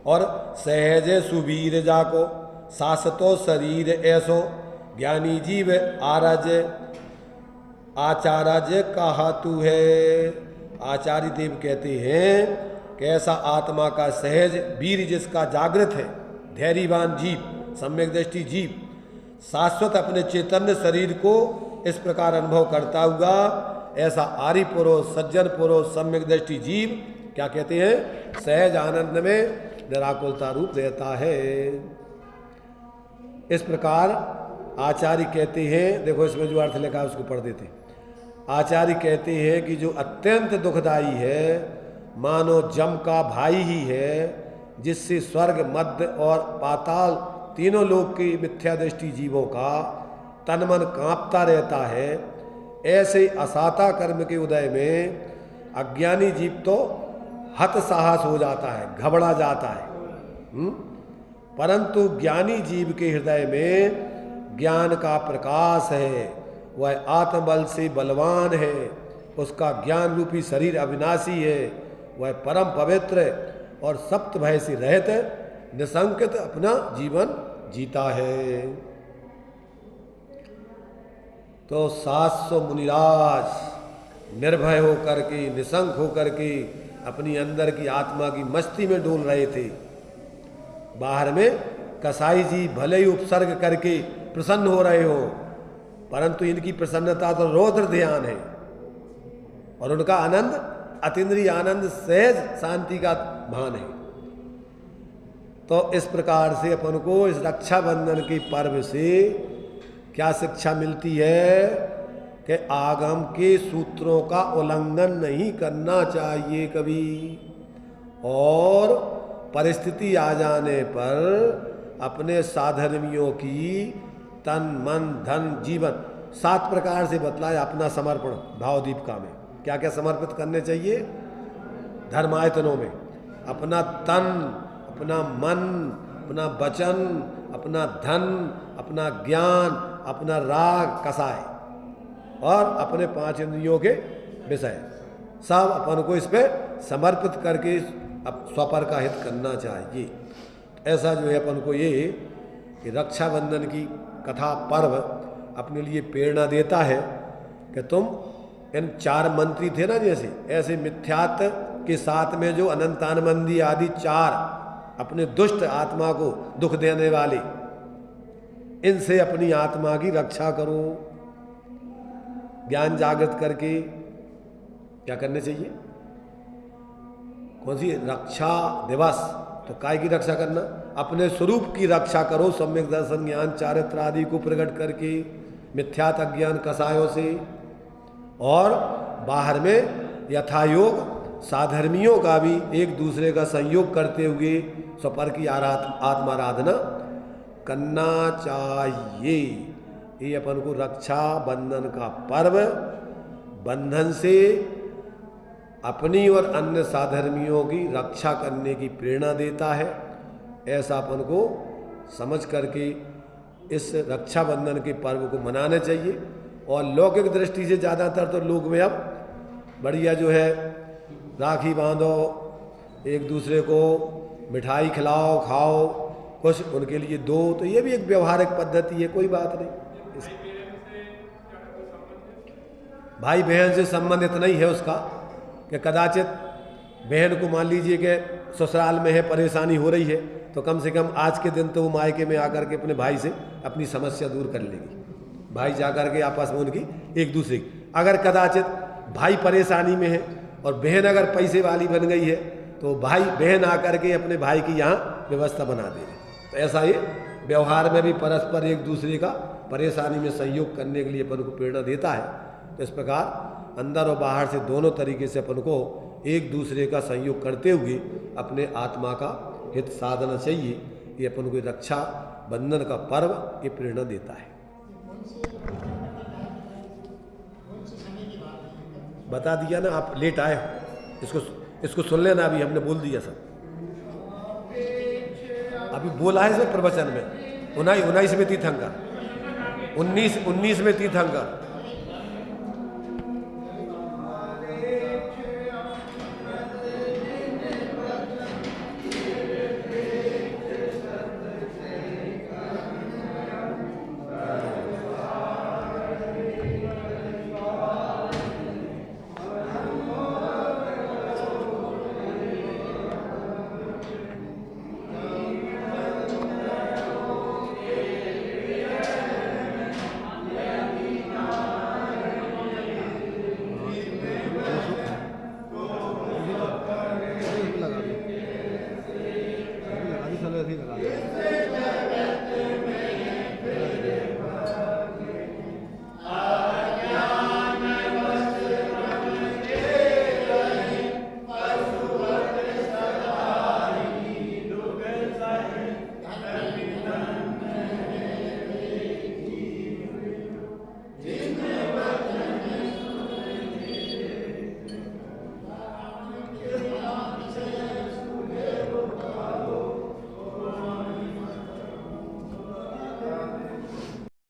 [SPEAKER 1] और सहज सुबीर जाको सासतो शरीर ऐसो, ज्ञानी जीव आरज आचार्य कहा तू है। आचार्य देव कहते हैं कि ऐसा आत्मा का सहज वीर जिसका जागृत है, धैर्यवान जीव, सम्यक दृष्टि जीव, शाश्वत अपने चैतन्य शरीर को इस प्रकार अनुभव करता हुआ, ऐसा आर्य पुरुष, सज्जन पुरुष, सम्यक दृष्टि जीव क्या कहते हैं? सहज आनंद में निराकुलता रूप रहता है। इस प्रकार आचार्य कहते हैं, देखो इसमें जो अर्थ लिखा है उसको पढ़ देते हैं। आचार्य कहते हैं कि जो अत्यंत दुखदाई है, मानो जम का भाई ही है, जिससे स्वर्ग, मध्य और पाताल तीनों लोक की मिथ्या दृष्टि जीवों का तन मन कांपता रहता है। ऐसे असाता कर्म के उदय में अज्ञानी जीव तो हतसाहस हो जाता है, घबरा जाता है। परंतु ज्ञानी जीव के हृदय में ज्ञान का प्रकाश है, वह आत्मबल से बलवान है, उसका ज्ञान रूपी शरीर अविनाशी है, वह परम पवित्र और सप्त भय से रहित निसंकित अपना जीवन जीता है। तो 700 मुनिराज निर्भय होकर के, निसंक होकर के अपनी अंदर की आत्मा की मस्ती में डोल रहे थे। बाहर में कसाई जी भले ही उपसर्ग करके प्रसन्न हो रहे हो, परंतु इनकी प्रसन्नता तो रौद्र ध्यान है और उनका आनंद अतीन्द्रिय आनंद, सहज शांति का भान है। तो इस प्रकार से अपन को इस रक्षाबंधन के पर्व से क्या शिक्षा मिलती है कि आगम के सूत्रों का उल्लंघन नहीं करना चाहिए कभी, और परिस्थिति आ जाने पर अपने साधर्मियों की तन मन धन जीवन 7 प्रकार से बतलाया अपना समर्पण भावदीपिका में। क्या क्या समर्पित करने चाहिए? धर्मायतनों में अपना तन, अपना मन, अपना वचन, अपना धन, अपना ज्ञान, अपना राग कसाय और अपने 5 इंद्रियों के विषय सब अपन को इस पे समर्पित करके स्वपर का हित करना चाहिए। ऐसा जो है अपन को ये रक्षाबंधन की कथा पर्व अपने लिए प्रेरणा देता है कि तुम इन 4 मंत्री थे ना, जैसे ऐसे मिथ्यात्व के साथ में जो अनंतानमंदी आदि 4 अपने दुष्ट आत्मा को दुख देने वाले, इनसे अपनी आत्मा की रक्षा करो। ज्ञान जागृत करके क्या करने चाहिए? कौन सी रक्षा दिवस? तो काय की रक्षा करना? अपने स्वरूप की रक्षा करो, सम्यक दर्शन ज्ञान चारित्र आदि को प्रकट करके मिथ्यात अज्ञान कसायों से, और बाहर में यथायोग साधर्मियों का भी एक दूसरे का संयोग करते हुए स्वपर की आत्माराधना करना चाहिए। ये अपन को रक्षा बंधन का पर्व बंधन से अपनी और अन्य साधर्मियों की रक्षा करने की प्रेरणा देता है। ऐसा अपन को समझ करके इस रक्षाबंधन के पर्व को मनाना चाहिए। और लौकिक दृष्टि से ज़्यादातर तो लोग में अब बढ़िया जो है राखी बांधो, एक दूसरे को मिठाई खिलाओ, खाओ, कुछ उनके लिए दो, तो ये भी एक व्यवहारिक पद्धति है, कोई बात नहीं। भाई बहन से संबंध इतना ही है उसका कि कदाचित बहन को मान लीजिए कि ससुराल में है, परेशानी हो रही है, तो कम से कम आज के दिन तो वो मायके में आकर के अपने भाई से अपनी समस्या दूर कर लेगी। भाई जाकर के आपस में उनकी एक दूसरे की, अगर कदाचित भाई परेशानी में है और बहन अगर पैसे वाली बन गई है तो भाई बहन आकर के अपने भाई की यहाँ व्यवस्था बना देगी। तो ऐसा ही व्यवहार में भी परस्पर एक दूसरे का परेशानी में सहयोग करने के लिए अपन को प्रेरणा देता है। तो इस प्रकार अंदर और बाहर से दोनों तरीके से अपन को एक दूसरे का सहयोग करते हुए अपने आत्मा का हित साधना चाहिए। ये अपन को रक्षा बंधन का पर्व ये प्रेरणा देता है। बता दिया ना, आप लेट आए हो, इसको सुन लेना, अभी हमने बोल दिया सब, अभी बोला है इसमें प्रवचन में 19 में तीर्थंकर, 19 में तीर्थंकर। लगा